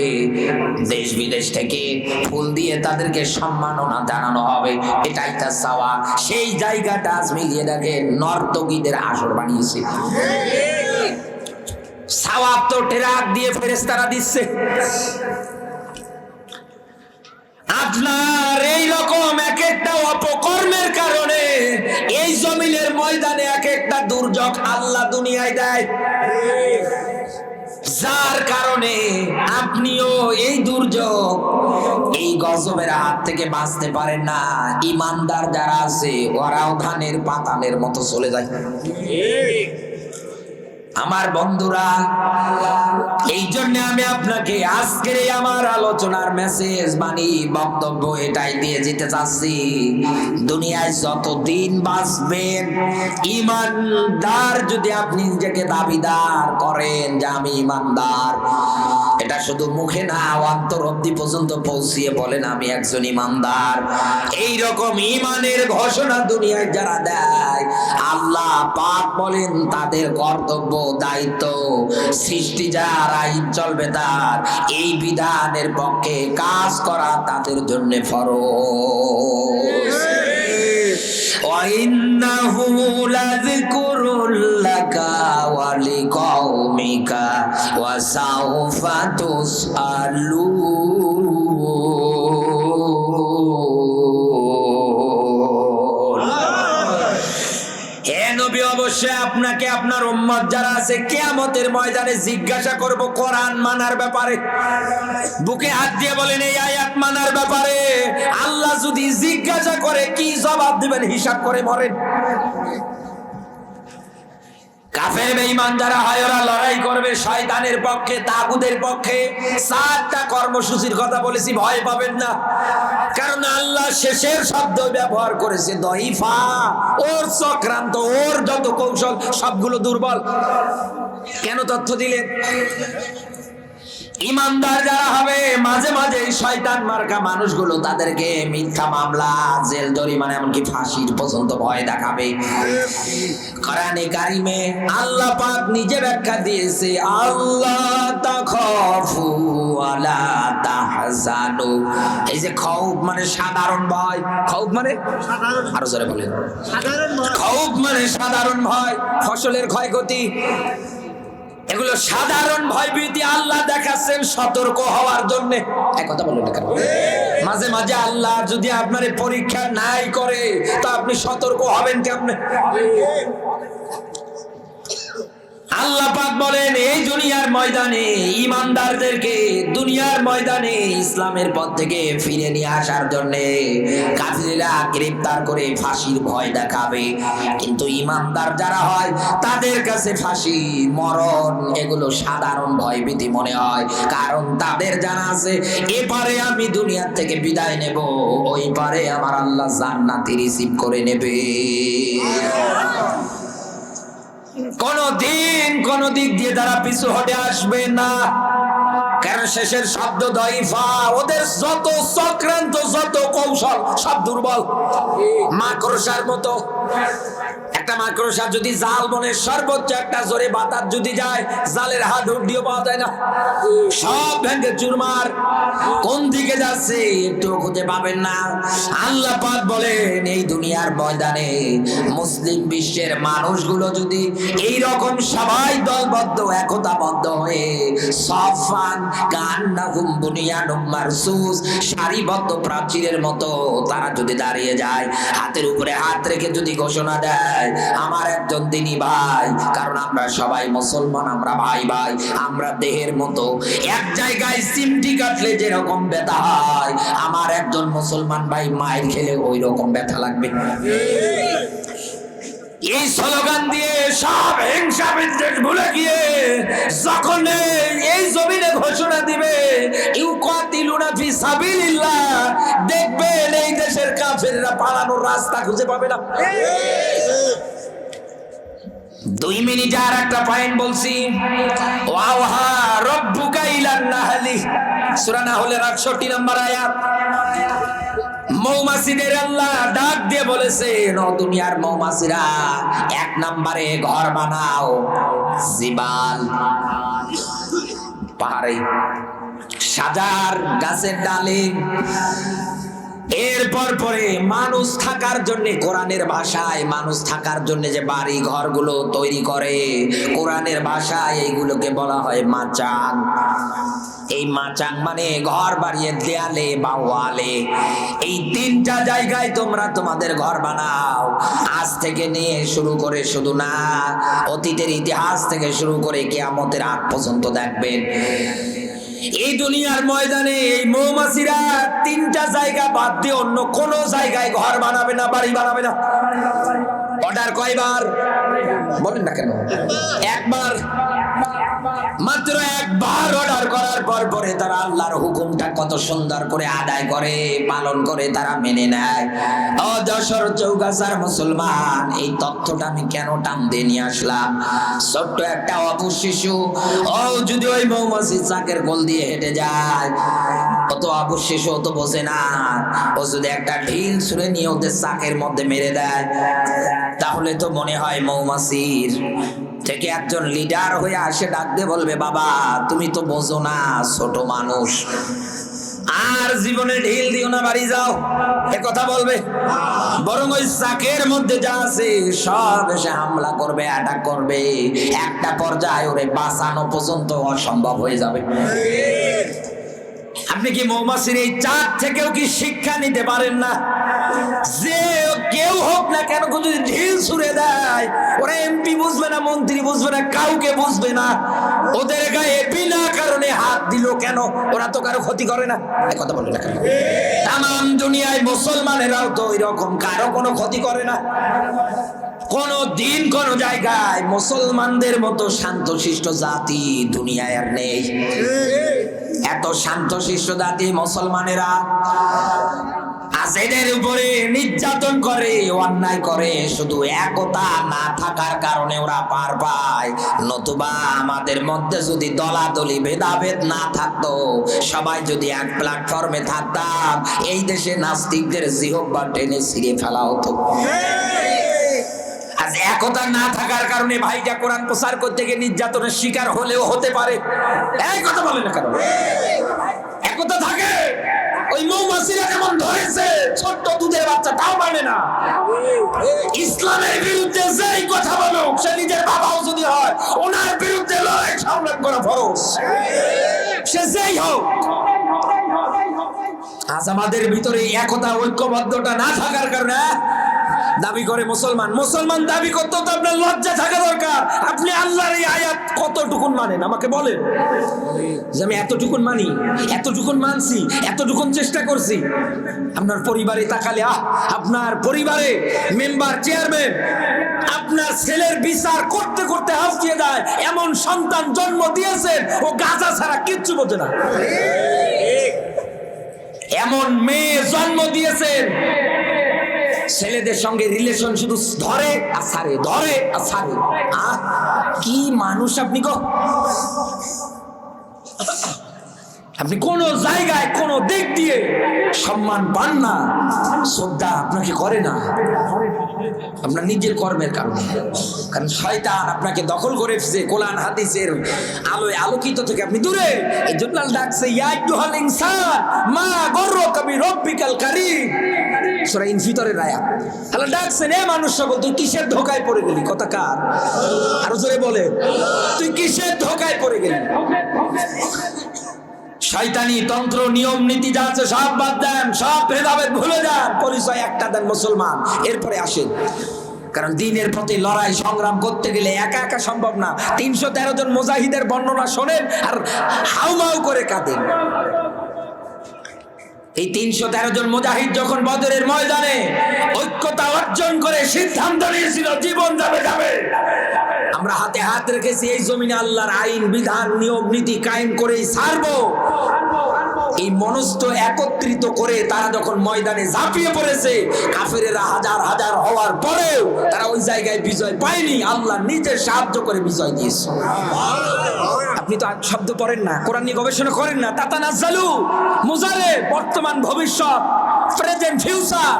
দেশ বিদেশ থেকে, ফুল দিয়ে তাদেরকে সম্মাননা জানানো হবে, এটাই তার চাওয়া। সেই জায়গাটা আজ মিলিয়ে দেখেন নর্তকীদের আসর বানিয়েছে। সওয়াব তো ট্রাক দিয়ে ফেরেশতারা দিচ্ছে। আপনার এই রকম এক একটা অপকর্মের কারণে এই জমিনের ময়দানে এক একটা দুর্যোগ আল্লাহ দুনিয়ায় দেয়, যার কারণে আপনিও এই দুর্যোগ, এই গজবের হাত থেকে বাঁচতে পারেন না। ইমানদার যারা আছে ওরাও ধানের পাতানের মতো চলে যায়। আমার বন্ধুরা, এই জন্য আমি আপনাকে আজকের এই আমার আলোচনার মেসেজ বাণী বক্তব্য এটাই দিয়ে যেতে চাচ্ছি, দুনিয়ায় যতদিন বাঁচবেন, ইমানদার যদি আপনি নিজেকে দাবিদার করেন যে আমি ইমানদার, এটা শুধু মুখে না, অন্তর অবধি পর্যন্ত পৌঁছিয়ে বলেন আমি একজন ইমানদার, এই রকম ইমানের ঘোষণা দুনিয়ায় যারা দেয়, আল্লাহ পাক বলেন তাদের কর্তব্য, দায়িত্ব, সৃষ্টি যার, আইন চলবে তার, এই বিধানের পক্ষে কাজ করা তাদের জন্য ফরজ। وَإِنَّهُ لَذِكْرٌ لَكَ وَلِقَوْمِكَ وَسَوْفَ تُسْأَلُونَ। হে নবী, অবশ্যই অবশ্যই আপনাকে আপনার উম্মত যারা আছে কিয়ামতের ময়দানে জিজ্ঞাসা করব কোরআন মানার ব্যাপারে। বুকে হাত দিয়ে বলেন এই আয়াত মানার ব্যাপারে আল্লাহ যদি জিজ্ঞাসা করে কি জবাব দিবেন? হিসাব করে মরেন। কাফের বেঈমান যারা হয় ওরা লড়াই করবে শয়তানের পক্ষে, তাগুতের পক্ষে। 4টা কর্মসূচির কথা বলেছি, ভয় পাবেন না, কারণ আল্লাহ শেষের শব্দ ব্যবহার করেছে দইফা। ওর চক্রান্ত, ওর যত কৌশল সবগুলো দুর্বল। কেন তথ্য দিলেন? ইমানদার যারা হবে মাঝে মাঝে শয়তান মার্কা মানুষগুলো তাদেরকে মিথ্যা মামলা, জেল জরিমানা, এমনকি ফাঁসির পর্যন্ত ভয় দেখাবে। কোরআনে কারিমে আল্লাহ পাক নিজে ব্যাখ্যা দিয়েছে, আল্লাহ তাখাফু ওয়ালা তাহজানু। এই যে খৌফ মানে সাধারণ ভয়, খৌফ মানে আরো জোরে বলেন, খৌফ মানে সাধারণ ভয়, ফসলের ক্ষয়ক্ষতি, এগুলো সাধারণ ভয়ভীতি আল্লাহ দেখাচ্ছেন সতর্ক হওয়ার জন্য। এক কথা বলুন না কেন? মাঝে মাঝে আল্লাহ যদি আপনার পরীক্ষা নাই করে তা আপনি সতর্ক হবেন কেমনে? আল্লাহ পাক বলেন এই দুনিয়ার ময়দানে ইমানদারদেরকে দুনিয়ার ময়দানে ইসলামের পথ থেকে ফিরে নিয়ে আসার জন্য কাফিররা গ্রেফতার করে ফাঁসির ভয় দেখাবে, কিন্তু ইমানদার যারা হয় তাদের কাছে ফাঁসি, মরণ এগুলো সাধারণ ভয়ভীতি মনে হয়, কারণ তাদের জানা আছে এপারে আমি দুনিয়ার থেকে বিদায় নেব, ওই পারে আমার আল্লাহ জান্নাতি রিসিভ করে নেবে। কোন দিক দিয়ে তারা পিছু হটে আসবে না, কারণ শেষের শব্দ দইফা। ওদের যত চক্রান্ত, যত কৌশল সব দুর্বল, মাকড়সার মতো। একটা মাকড়সা যদি জাল বনে সর্বোচ্চ একটা জোরে বাতাস যদি যায়, জালের হাত হুডিও পাওয়া যায় না, সব ভেঙে চুরমার। কোন দিকে যাচ্ছে একটু খুঁজে পাবেন না। আল্লাহ পাক বলেন এই দুনিয়ার ময়দানে মুসলিম বিশ্বের মানুষগুলো যদি এই রকম সবাই দলবদ্ধ একতাবদ্ধ হয়ে সফান কান্নাহুম বুনিয়ানুম মারসুস, সারিবদ্ধ প্রাচীরের মতো তারা যদি দাঁড়িয়ে যায়, হাতের উপরে হাত রেখে যদি ঘোষণা দেয় আমার একজন দিনী ভাই, কারণ আমরা সবাই মুসলমান, আমরা ভাই ভাই, আমরা দেহের মতো, এক জায়গায় সিমটি কাটলে যেরকম ব্যথা হয় আমার একজন মুসলমান ভাই মায়ের খেলে ওই রকম ব্যথা লাগবে। এই স্লোগান দিয়ে সব হিংসা বিদ্বেষ ভুলে গিয়ে যখন এই জমিনে ঘোষণা দিবে ইউকাতিলুনা ফি সাবিলিল্লাহ, দেখবেন এই দেশের কাফেররা পালানোর রাস্তা খুঁজে পাবে না। 2 মিনিটে আর একটা পয়েন্ট বলছি। ওয়াহা রব্বুকা ইলান নাহলি, সূরা নাহলের 68 নম্বর আয়াত। মৌমাছিদের আল্লাহ ডাক দিয়ে বলেছেন, ও দুনিয়ার মৌমাছিরা, 1 নম্বরে ঘর বানাও জিবাল, পাহাড়ে, সাজার গাছের ডালে। এরপর পরে মানুষ থাকার জন্য, কোরআনের ভাষায় মানুষ থাকার জন্য যে বাড়ি ঘরগুলো তৈরি করে, কোরআনের ভাষায় এইগুলোকে বলা হয় মাচাং। এই মাচাং মানে ঘর বাড়িয়ে দেয়ালে বা ওয়ালে। এই 3টা জায়গায় তোমরা তোমাদের ঘর বানাও। আজ থেকে নিয়ে শুরু করে, শুধু না, অতীতের ইতিহাস থেকে শুরু করে কিয়ামতের আগ পর্যন্ত দেখবেন এই দুনিয়ার ময়দানে এই মৌমাছিরা 3টা জায়গা বাদ দিয়ে অন্য কোন জায়গায় ঘর বানাবে না, বাড়ি বানাবে না। অর্ডার কয়বার বলেন না কেন? একবার, মাত্র একবার অর্ডার করার পর পরে তারা আল্লাহর হুকুমটা কত সুন্দর করে আদায় করে, পালন করে, তারা মেনে নেয়। ও যশোর চৌগাছার মুসলমান, এই তথ্যটা আমি কেন টান দিয়ে নিয়ে আসলাম? ছোট্ট একটা অপু শিশু, ও যদি ওই মৌমাছি চাকের গোল দিয়ে হেঁটে যায়, ও তো অপু শিশু, ও তো বোঝে না। ও যদি একটা ঢিল ছুঁড়ে নিয়ে ওদের চাকের মধ্যে মেরে দেয়, তাহলে তো মনে হয় মৌমাছির থেকে একজন লিডার হয়ে আসে ডাক দিয়ে বলবে, বাবা তুমি তো বোঝো না, ছোট মানুষ, আর জীবনে ঢিল দিও না, বাড়ি যাও, এ কথা বলবে? বরং ওই চাকের মধ্যে যা আছে সব এসে হামলা করবে, অ্যাটাক করবে। একটা পর্যায়ে ওরে বাঁচানো পর্যন্ত অসম্ভব হয়ে যাবে। আপনি কি মৌমাছির এই চাক থেকেও কি শিক্ষা নিতে পারেন না যে কেউ হোক না কেন, যদি ঢিল ছুড়ে দেয়, ওরা এমপি বুঝবে না, মন্ত্রী বুঝবে না, কাউকে বুঝবে না ওদের গায়ে বিনা কারণে হাত দিল কেন। ওরা তো কারো ক্ষতি করে না, কথা বলে না কেন? তাম দুনিয়ায় মুসলমানেরাও তো ওই রকম, কারো কোনো ক্ষতি করে না। কোন দিন কোন জায়গায় মুসলমানদের মতো শান্তশিষ্ট জাতি দুনিয়ায় আর নেই। এত শান্তশিষ্ট জাতি মুসলমানেরা, এদের উপরে নির্যাতন করে, অন্যায় করে, শুধু একতা না থাকার কারণে ওরা পার পায়। নতুবা আমাদের মধ্যে যদি দলাদলি ভেদাভেদ না থাকতো, সবাই যদি এক প্ল্যাটফর্মে থাকতাম, এই দেশে নাস্তিকদের জিহ্বা টেনে ছিঁড়ে ফেলা হতো। আজ একতা না থাকার কারণে ভাইটা কোরআন প্রচার করতে গিয়ে নির্যাতনের শিকার হলেও হতে পারে। এই কথা বলে না কেন? একতা থাকে। ওই মৌমাছিরা যেমন ধরেছে ছোট্ট দুধের বাচ্চা, তাও মানে না। ইসলামের বিরুদ্ধে যেই কথা বলুক, সে নিজের বাবাও যদি হয়, ওনার বিরুদ্ধে লড়াই সংগ্রাম করা ফরজ, সে যেই হোক। আজ আমাদের ভিতরে একতা ঐক্যবদ্ধতা না থাকার কারণে দাবি করে মুসলমান। মুসলমান দাবি করতে তো আপনার লজ্জা থাকা দরকার। আপনি আল্লাহর এই আয়াত কতটুকুন মানেন আমাকে বলেন, যে আমি এতটুকুন মানি, এতটুকুন মানছি, এতটুকুন চেষ্টা করছি। আপনার পরিবারে তাকালে আপনার পরিবারে মেম্বার, চেয়ারম্যান আপনার ছেলের বিচার করতে করতে হাসিয়ে যায়, এমন সন্তান জন্ম দিয়েছেন ও গাঁজা ছাড়া কিচ্ছু বোঝে না। এমন মেয়ে জন্ম দিয়েছেন, ছেলেদের সঙ্গে রিলেশন শুধু ধরে আর ছাড়ে, ধরে আর ছাড়ে। কি মানুষ আপনি গো! আপনি কোন জায়গায় কোন দিক দিয়ে সম্মান পান না, শ্রদ্ধা আপনাকে করে না, আপনার নিজের কর্মের কারণে। কারণ শয়তান আপনাকে দখল করে এসেছে, কোরআন হাদিসের আলোয় আলোকিত থেকে আপনি দূরে। এই জন্য ডাকছে, ইয়া আইয়ুহাল ইনসান মা গররাকা বিরাব্বিকাল কারীম, সূরা ইনফিতরের আয়াত। আল্লাহ ডাকছেন, এ মানুষ সকল, তুই কিসের ধোঁকায় পড়ে গেলি? কথা কার? আরো জোরে বলে, তুই কিসের ধোঁকায় পড়ে গেলি? শয়তানি তন্ত্র নিয়ম নীতি যা আছে সব বাদ দেন, সব ভেদাভেদ ভুলে যান, পরিচয় একটা দেন মুসলমান, এরপরে আসেন। কারণ দিনের প্রতি লড়াই সংগ্রাম করতে গেলে একা একা সম্ভব না। 313 জন মুজাহিদের বর্ণনা শোনেন আর হাউমাউ করে কাঁদেন। এই 313 জন মুজাহিদ যখন বদরের ময়দানে ঐক্যতা অর্জন করে সিদ্ধান্ত নিয়েছিল জীবন যাবে যাবে, আমরা হাতে হাত রেখেছি, এই জমিনে আল্লাহর আইন বিধান নিয়ম নীতি কায়েম করেই ছাড়বো। এই মনস্থ একত্রিত করে তারা যখন ময়দানে ঝাঁপিয়ে পড়েছে, কাফেরেরা হাজার হাজার হওয়ার পরেও তারা ওই জায়গায় বিজয় পায়নি, আল্লাহ নিজে সাহায্য করে বিজয় দিয়েছে। আপনি তো শব্দ পড়েন না, কোরআন নিয়ে গবেষণা করেন না। তাতানাজ্জালু মুজারে, বর্তমান ভবিষ্যৎ, প্রেজেন্ট ফিউচার।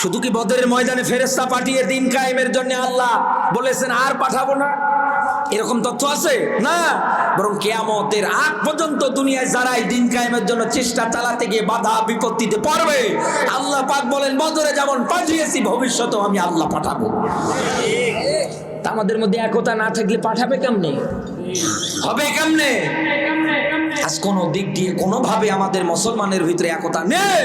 শুধু কি বদরের ময়দানে ফেরেশতা পাঠিয়ে দিন কায়েমের জন্য আল্লাহ বলেছেন আর পাঠাবো না, এরকম তথ্য আছে? না, বরং কিয়ামতের আগ পর্যন্ত দুনিয়ায় যারাই দিন কায়েমের জন্য চেষ্টা চালাতে গিয়ে বাধা বিপত্তিতে পড়বে, আল্লাহ পাক বলেন বদরে যেমন পাঠিয়েছি ভবিষ্যতেও আমি আল্লাহ পাঠাবো। তা আমাদের মধ্যে একতা না থাকলে পাঠাবে কেমনে, হবে কেমনে? আজ কোন দিক দিয়ে কোনোভাবে আমাদের মুসলমানের ভিতরে একতা নেই।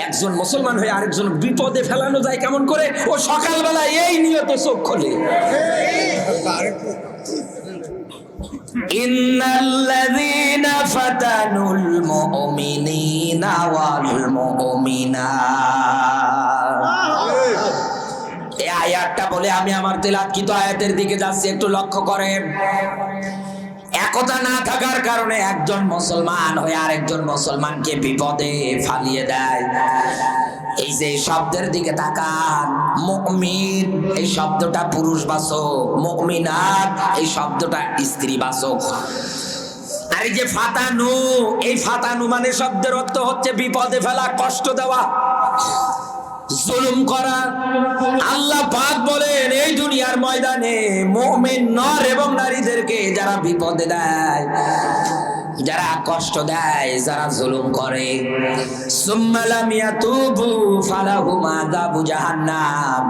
একজন মুসলমান হয়ে আরেকজন বিপদে ফেলানো যায় কেমন করে? ও সকালবেলা এই নিয়তে চোখ খোলে, ইন্নাল্লাযীনা ফাতানুল মুমিনিনা ওয়াল মুমিনাত। এই আয়াতটা বলে আমি আমার তেলাওয়াতকৃত আয়াতের দিকে যাচ্ছি, একটু লক্ষ্য করেন। একতা না থাকার কারণে একজন মুসলমান হয়ে আরেকজন মুসলমানকে বিপদে ফালিয়ে দেয়। এই যে শব্দের দিকে তাকান, মুমিন এই শব্দটা পুরুষবাচক, মুমিনাত এই শব্দটা স্ত্রীবাচক। আর এই যে ফাতানু, এই ফাতানু মানে শব্দের অর্থ হচ্ছে বিপদে ফেলা, কষ্ট দেওয়া, জুলুম করা। আল্লাহ পাক বলেন এই দুনিয়ার ময়দানে মুমিন নর এবং নারীদেরকে যারা বিপদে দেয়, যারা কষ্ট দেয়, যারা জুলুম করে, সুম্মা লাম ইয়াতুবু ফালাহুম আযাবু জাহান্নাম,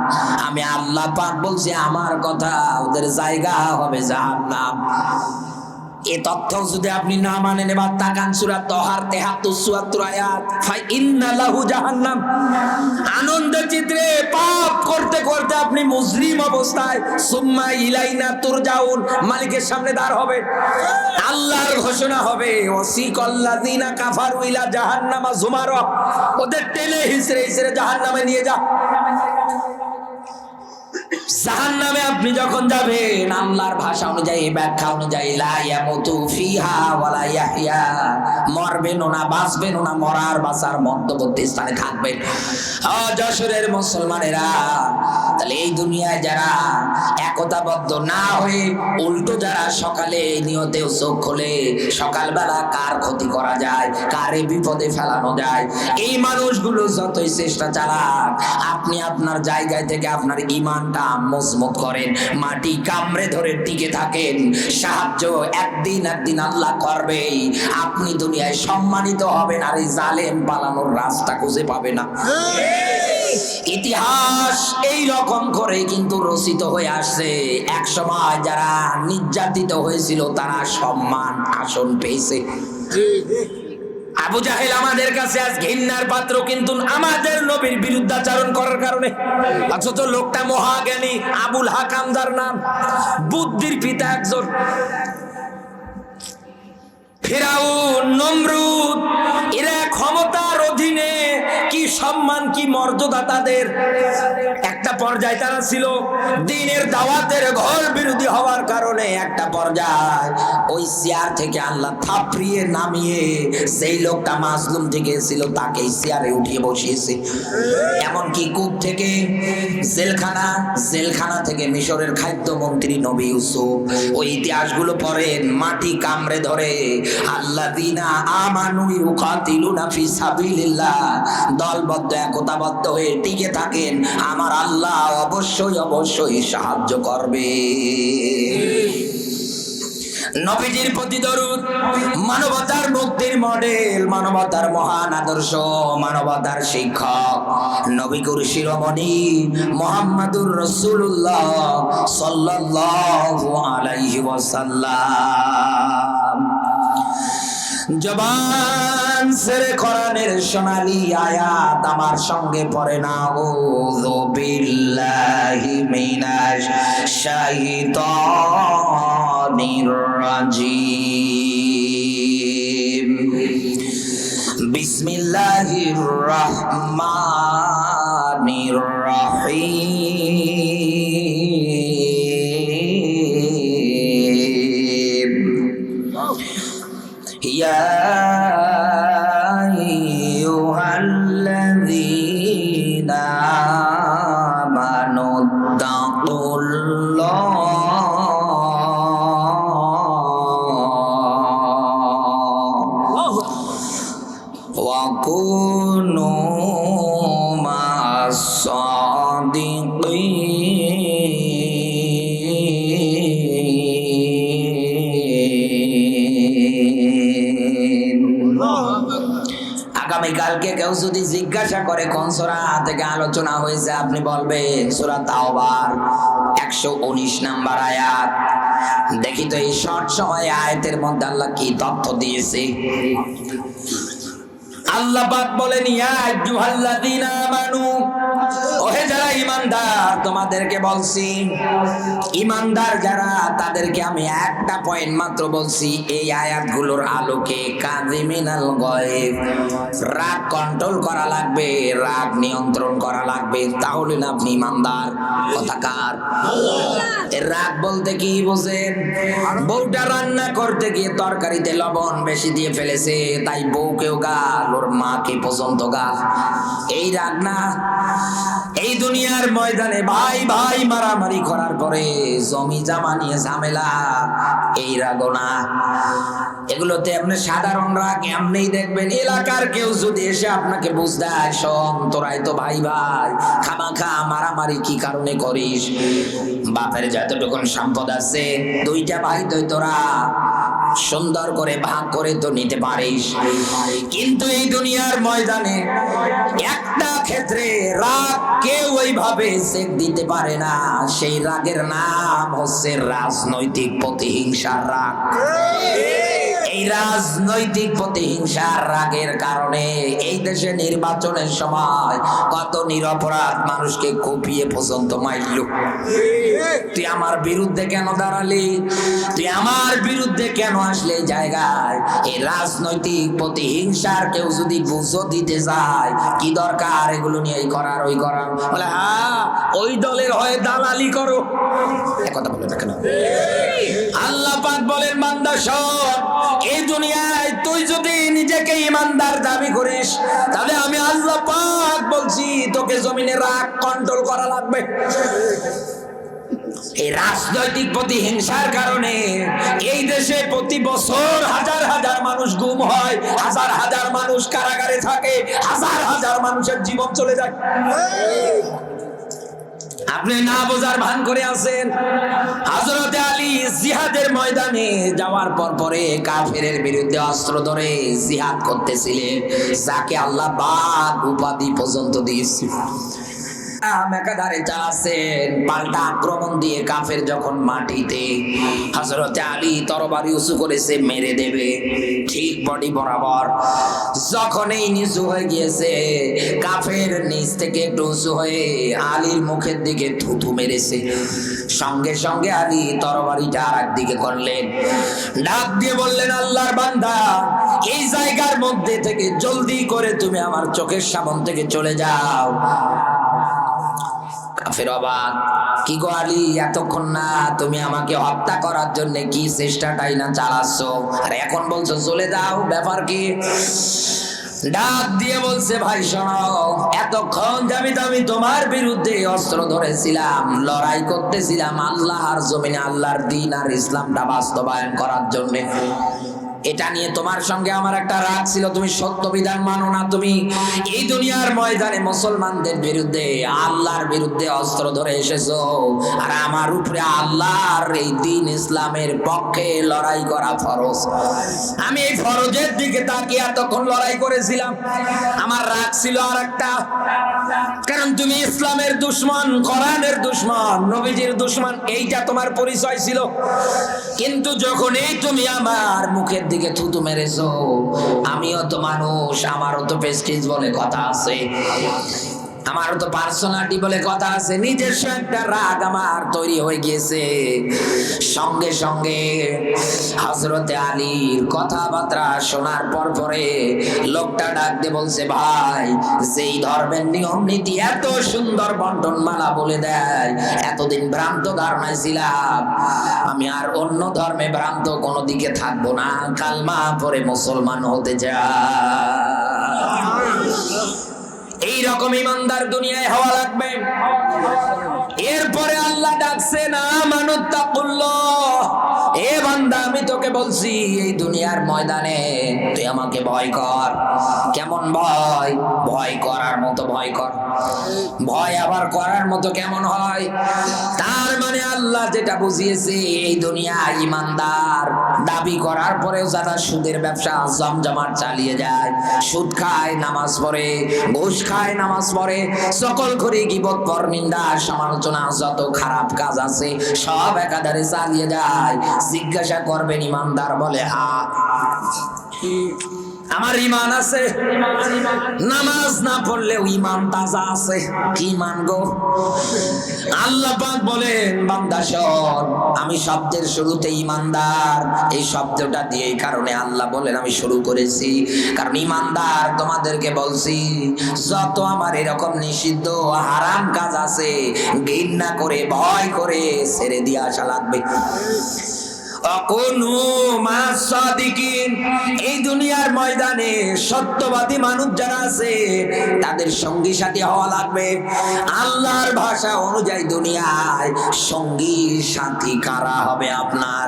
আমি আল্লাহ পাক বলছি আমার কথা, ওদের জায়গা হবে জাহান্নাম। এই তথ্য যদি আপনি না মানেন, এবার তাকান সূরা তাহার ৭৩-৭৪ আয়াত, ফা ইন্না লাহু জাহান্নাম। আনন্দ চিত্রে পাপ করতে করতে আপনি মুজরিম অবস্থায় সুম্মা ইলাইনা তুরজাউন, মালিকের সামনে দাঁড় হবে, আল্লাহর ঘোষণা হবে ওয়াসিকাল্লাযিনা কাফারু ইলা জাহান্নামা যুমারা, ওদের টেনে হিসড়ে হিসড়ে জাহান্নামে নিয়ে যা। জাহান্নামে আপনি যখন যাবেন, আল্লাহর ভাষা অনুযায়ী, ব্যাখ্যা অনুযায়ী, লা ইয়ামুতু ফিহা ওয়ালা ইয়াহইয়া, মরবেন না বাঁচবেন না, মরার বাঁচার মধ্যবর্তী স্থানে থাকবেন। যশোরের মুসলমানেরা, তাহলে এই দুনিয়ায় যারা একতাবদ্ধ না হয়ে উল্টো যারা সকালে নিয়তেও চোখ খোলে, সকালবেলা কার ক্ষতি করা যায়, কারে বিপদে ফেলানো যায়, এই মানুষগুলো যতই চেষ্টা চালাক, আপনি আপনার জায়গায় থেকে আপনার ঈমানটা মজবুত করেন, মাটি কামড়ে ধরে টিকে থাকেন, সাহায্য একদিন একদিন আল্লাহ করবেই। আপনি দুনিয়ায় সম্মানিত হবেন, আর এই জালেম পালানোর রাস্তা খুঁজে পাবে না। ইতিহাস এই রকম করে কিন্তু রচিত হয়ে আসছে। এক সময় যারা নির্যাতিত হয়েছিল তারা সম্মান আসন পেয়েছে। আবু জাহেল আমাদের কাছে আজ ঘৃণার পাত্র, কিন্তু আমাদের নবীর বিরুদ্ধাচারণ করার কারণে। অথচ লোকটা মহাজ্ঞানী, আবুল হাকাম যার নাম, বুদ্ধির পিতা একজন। ফিরাউন, নমরুদ, এরা ক্ষমতার অধীনে কি সম্মান কি মর্যাদা তাদের। একটা পর্যায়ে তারা ছিল দ্বীনের দাওয়াতের ঘর বিরোধী হওয়ার কারণে একটা পর্যায়ে ওই চেয়ার থেকে আল্লাহ থাপড়িয়ে নামিয়ে সেই লোকটা মাজলুম থেকে ছিল তাকে চেয়ারে উঠিয়ে বসিয়েছে। এমনকি কূপ থেকে জেলখানা থেকে মিশরের খাদ্যমন্ত্রী নবী ইউসুফ, ওই ইতিহাসগুলো পড়েন, মাটি কামড়ে ধরে আল্লাযীনা আমানু ইউকাতিলুনা ফি সাবিলিল্লাহ, দলবদ্ধ একতাবদ্ধ হয়ে টিকে থাকেন, আমার আল্লাহ অবশ্যই অবশ্যই সাহায্য করবে। নবীজির প্রতি দরুদ, মানবতার মুক্তির মডেল, মানবতার মহান আদর্শ, মানবতার শিক্ষক, নবীকুর শিরোমণি মুহাম্মাদুর রাসূলুল্লাহ সাল্লাল্লাহু আলাইহি ওয়াসাল্লাম। জবান সেরে কোরআনের সোনালী আয়াত আমার সঙ্গে পড়ে না, আউযু বিল্লাহি মিনাশ শাইতানির রাজিম, বিসমিল্লাহির রহমানির রহিম। ইয়া আইয়ুহাল্লাযীনা আমানু তাকুল্লাহ ওয়া কুনু মা'আস সাদিকিন। আগামীকালকে কেউ যদি জিজ্ঞাসা করে কোন সূরা থেকে আলোচনা হয়েছে, আপনি বলবেন সূরা তাওবার ১১৯ নাম্বার আয়াত। দেখি তো এই শর্ট সময়ে আয়াতের মধ্যে আল্লাহ কি তথ্য দিয়েছে। আল্লাহ পাক বলেন, ইয়া আইয়ুহাল্লাযীনা আমানু, ওহে যারা ঈমানদার, তোমাদেরকে বলছি, ঈমানদার যারা তাদেরকে আমি একটা পয়েন্ট মাত্র বলছি এই আয়াতগুলোর আলোকে, কাযিমিনাল গায়ব, রাগ কন্ট্রোল করা লাগবে, রাগ নিয়ন্ত্রণ করা লাগবে, তাহলে না আপনি ঈমানদার। কথা কার? রাগ বলতে কি বোঝেন? বউটা রান্না করতে গিয়ে তরকারিতে লবণ বেশি দিয়ে ফেলেছে, তাই বউকেও গাল, ওর মাকে পর্যন্ত গাল, এই রাগ না। এই দুনিয়ার ময়দানে ভাই ভাই মারামারি করার পরে জমি জামা নিয়ে ঝামেলা, এই রাগও না। এগুলোতে আপনি সাধারণ রাগ এমনিই দেখবেন। এলাকার কেউ যদি এসে আপনাকে বুঝতে হয়, শোন তোরাই তো ভাই ভাই, খামাখা মারামারি কি কারণে করিস? বাপের যতটুকুন সম্পদ আছে, দুইটা ভাই তো তোরা, সুন্দর করে ভাগ করে তো নিতে পারিস, কিন্তু এই দুনিয়ার ময়দানে একটা ক্ষেত্রে রাগ কেউ ওইভাবে চেক দিতে পারে না। সেই রাগের নাম হচ্ছে রাজনৈতিক প্রতিহিংসার রাগ। এই রাজনৈতিক প্রতিহিংসার রাগের কারণে এই দেশে নির্বাচনের সময় কত নিরপরাধ মানুষকে কুপিয়ে পর্যন্ত মারল। তুই আমার বিরুদ্ধে কেন দাঁড়ালি, তুই আমার বিরুদ্ধে কেন আসলে এই জায়গায়? এই রাজনৈতিক প্রতিহিংসার কেউ যদি বুঝো দিতে যায়, কি দরকার এগুলো নিয়ে এই করার ওই করার? বলে হ্যাঁ, ওই দলের হয়ে দালালি করো। কথা বলে দেখেন, আল্লাহ পাক বলেন বান্দা শোন, এই দুনিয়ায় তুই যদি নিজেকে ইমানদার দাবি করিস, তাহলে আমি আল্লাহ পাক বলছি তোকে জমিনে রাগ কন্ট্রোল করা লাগবে। এই রাজনৈতিক প্রতিহিংসার কারণে এই দেশে প্রতি বছর হাজার হাজার মানুষ গুম হয়, হাজার হাজার মানুষ কারাগারে থাকে, হাজার হাজার মানুষের জীবন চলে যায়। আপনি না বোঝার ভান করে আছেন। হযরত আলী জিহাদের ময়দানে যাওয়ার পরে কাফেরের বিরুদ্ধে অস্ত্র ধরে জিহাদ করতেছিলেন, যাকে আল্লাহ বাগ উপাধি পর্যন্ত দিয়েছিল। মেকাধারে চালাচ্ছেন, পাল্টা আক্রমণ দিয়ে কাফের যখন মাটিতে, হযরত আলী তরবারি উঁচু করেছে মেরে দেবে, ঠিক বডি বরাবর যখনই নিচু হয়ে গিয়েছে, কাফের নিচ থেকে একটু উঁচু হয়ে আলীর মুখের দিকে থুথু মেরেছে। সঙ্গে সঙ্গে আলী তরবারিটা আর একদিকে করলেন, ডাক দিয়ে বললেন, আল্লাহর বান্দা, এই জায়গার মধ্যে থেকে জলদি করে তুমি আমার চোখের সামনে থেকে চলে যাও। কাফের অবাক, কি গো আলী, এতক্ষণ না তুমি আমাকে হত্যা করার জন্য কি চেষ্টাটাই না চালাচ্ছ, আর এখন বলছো চলে যাও, ব্যাপার কি? ডাক দিয়ে বলছে, ভাই শোনো, এতক্ষণ আমি তোমার বিরুদ্ধে অস্ত্র ধরেছিলাম, লড়াই করতেছিলাম আল্লাহর জমিনে আল্লাহর দ্বীন আর ইসলামটা বাস্তবায়ন করার জন্য। এটা নিয়ে তোমার সঙ্গে আমার একটা রাগ ছিল, তুমি সত্য বিধান মানো না, তুমি এই দুনিয়ার ময়দানে মুসলমানদের বিরুদ্ধে আল্লাহর বিরুদ্ধে অস্ত্র ধরে এসেছো, আর আমার উপরে আল্লাহর এই দ্বীন ইসলামের পক্ষে লড়াই করা ফরজ। আমি এই ফরজের দিকে তাকিয়ে এতক্ষণ লড়াই করেছিলাম, আমার রাগ ছিল আর একটা, কারণ তুমি ইসলামের দুশমন, কোরআনের দুশমন, নবীজির দুশমন, এইটা তোমার পরিচয় ছিল। কিন্তু যখন এই তুমি আমার মুখের দিকে থুতু মেরেছো, আমিও তো মানুষ, আমারও তো প্রেস্টিজ বলে কথা আছে, আমারও তো পার্সোনালিটি বলে কথা আছে, নিজস্ব একটা রাগ আমার তৈরি হয়ে গিয়েছে। সঙ্গে সঙ্গে হযরত আলীর কথাবার্তা শোনার পরে লোকটা ডাক দিয়ে বলছে, ভাই, যেই ধর্মের নিয়ম নীতি এত সুন্দর বন্টনমালা বলে দেয়, এতদিন ভ্রান্ত ধারণায় ছিলাম, আমি আর অন্য ধর্মে ভ্রান্ত কোনো দিকে থাকবো না, কালমা পড়ে মুসলমান হতে চাই। এইরকম ইমানদার দুনিয়ায় হওয়া লাগবে। এরপরে আল্লাহ ডাকছে, না মানুত্তাকুল্লাহ, এ বান্দা, আমি তোকে বলছি এই দুনিয়ার ময়দানে তুই আমাকে ভয় কর। কেমন ভয়? ভয় করার মতো ভয় কর। ভয় আবার করার মতো কেমন হয়? তার মানে আল্লাহ যেটা বুঝিয়েছে, এই দুনিয়া ইমানদার দাবি করার পরেও যারা সুদের ব্যবসা জমজমাট চালিয়ে যায়, সুদ খায়, নামাজ পড়ে, ঘুষ খায়, নামাজ পড়ে, সকল করে গীবত, পরনিন্দা, সমালোচনা, যত খারাপ কাজ আছে সব একাধারে চালিয়ে যায়, জিজ্ঞাসা করবেন ইমানদার, বলে হ্যাঁ আমার ইমান আছে, নামাজ না পড়লেও ইমান তাজা আছে। কি মান গো? আল্লাহ পাক বলেন, বান্দা শোন, আমি শব্দের শুরুতে ইমানদার এই শব্দটা দিয়ে এই কারণে আল্লাহ বলেন আমি শুরু করেছি, কারণ ইমানদার তোমাদেরকে বলছি, যত আমার এরকম নিষিদ্ধ হারাম কাজ আছে, ঘৃণা করে, ভয় করে ছেড়ে দিয়ে আসা লাগবে। এই দুনিয়ার ময়দানে সত্যবাদী মানুষ যারা আছে, তাদের সঙ্গী সাথী হওয়া লাগবে। আল্লাহর ভাষা অনুযায়ী দুনিয়ায় সঙ্গী সাথী কারা হবে আপনার?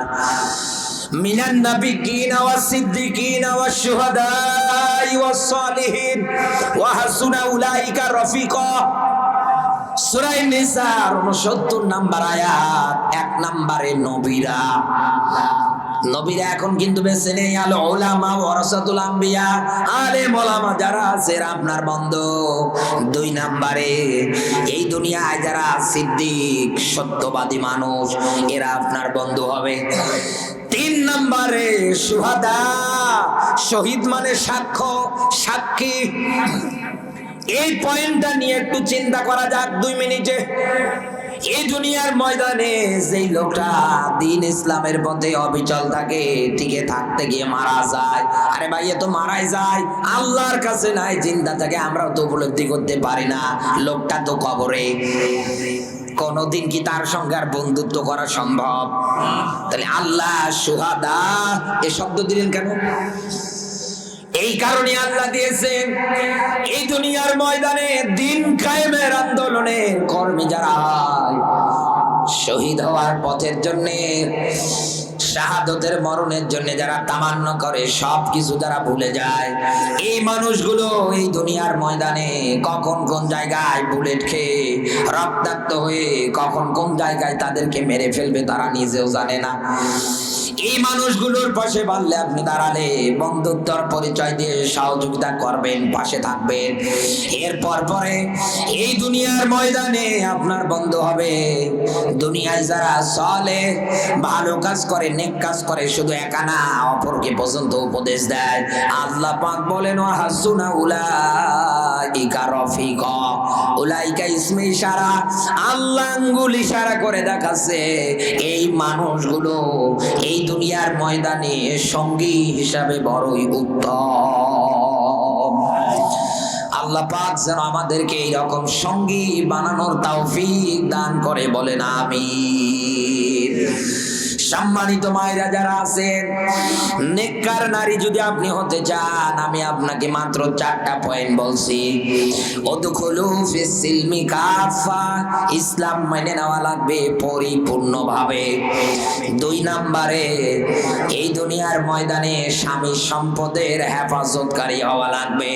মিনান নাবিয়্যিনা ওয়াস সিদ্দিকিনা ওয়াশ শুহাদাই ওয়াস সালিহিন ওয়া হাসুনা উলাইকা রফিকা। সূরা নিসার 69 নম্বর আয়াত, 1 নম্বরে নবীরা, নবীরা এখন কিন্তু বেঁচে নেই। আল উলামা ওয়ারাসাতুল আম্বিয়া, আলেম ওলামা যারা আছে এরা আপনার বন্ধু। 2 নম্বরে এই দুনিয়ায় যারা সিদ্দিক সত্যবাদী মানুষ এরা আপনার বন্ধু হবে। 3 নম্বরে শুহাদা, শহীদ মানে সাক্ষ্য, সাক্ষী। এই পয়েন্টটা নিয়ে একটু চিন্তা করা যাক 2 মিনিটে। এই দুনিয়ার ময়দানে যেই লোকটা দ্বীন ইসলামের পথে অবিচল থাকে, টিকে থাকতে গিয়ে মারা যায়, আরে ভাই এ তো মারাই যায়, আল্লাহর কাছে নাই, জিন্দা থাকে আমরাও তো উপলব্ধি করতে পারি না, লোকটা তো কবরে। কোনদিন কি তার সঙ্গে আর বন্ধুত্ব করা সম্ভব? তাহলে আল্লাহ শুহাদা এ শব্দ দিলেন কেন? এই কারণে আল্লাহ দিয়েছেন এই দুনিয়ার ময়দানে দ্বীন কায়েমের আন্দোলনে কর্মী যারা হয়, শহীদ হওয়ার পথের জন্য, শাহাদতের মরণের জন্য যারা তামান্না করে, সবকিছু যারা ভুলে যায়, এই মানুষগুলো এই দুনিয়ার ময়দানে কখন কোন জায়গায় বুলেট খেয়ে রক্তাক্ত হয়ে কখন কোন জায়গায় তাদেরকে মেরে ফেলবে তারা নিজেও জানে না। এই মানুষগুলোর পাশে পারলে আপনি দাঁড়ালে বন্ধুত্বর পরিচয় দিয়ে সহযোগিতা করবেন, পাশে থাকবেন। এরপর পরে এই দুনিয়ার ময়দানে আপনার বন্ধু হবে দুনিয়ায় যারা চলে, ভালো কাজ করে, নেক কাজ করে, শুধু একা না অপরকে পর্যন্ত উপদেশ দেয়। আল্লাহ পাক বলেন ওয়া হাসুনা উলাইকা রফিকা, উলাইকা ইসমে ইশারা, আল্লাহ আঙ্গুল ইশারা করে দেখাচ্ছে এই মানুষগুলো এই দুনিয়ার ময়দানে সঙ্গী হিসাবে বড়ই উত্তম। আল্লাহ পাক যেন আমাদেরকে এইরকম সঙ্গী বানানোর তৌফিক দান করে, বলেন আমিন। সম্মানিত মায়েরা যারা আছেন, নেককার নারী যদি আপনি হতে চান, আমি আপনাকে মাত্র 4টা পয়েন্ট বলছি। উদখুলু ফিস সিলমি কাফা, ইসলাম মেনে নেওয়া লাগবে পরিপূর্ণভাবে। 2 নম্বরে এই দুনিয়ার ময়দানে স্বামী সম্পদের হেফাজতকারী হওয়া লাগবে।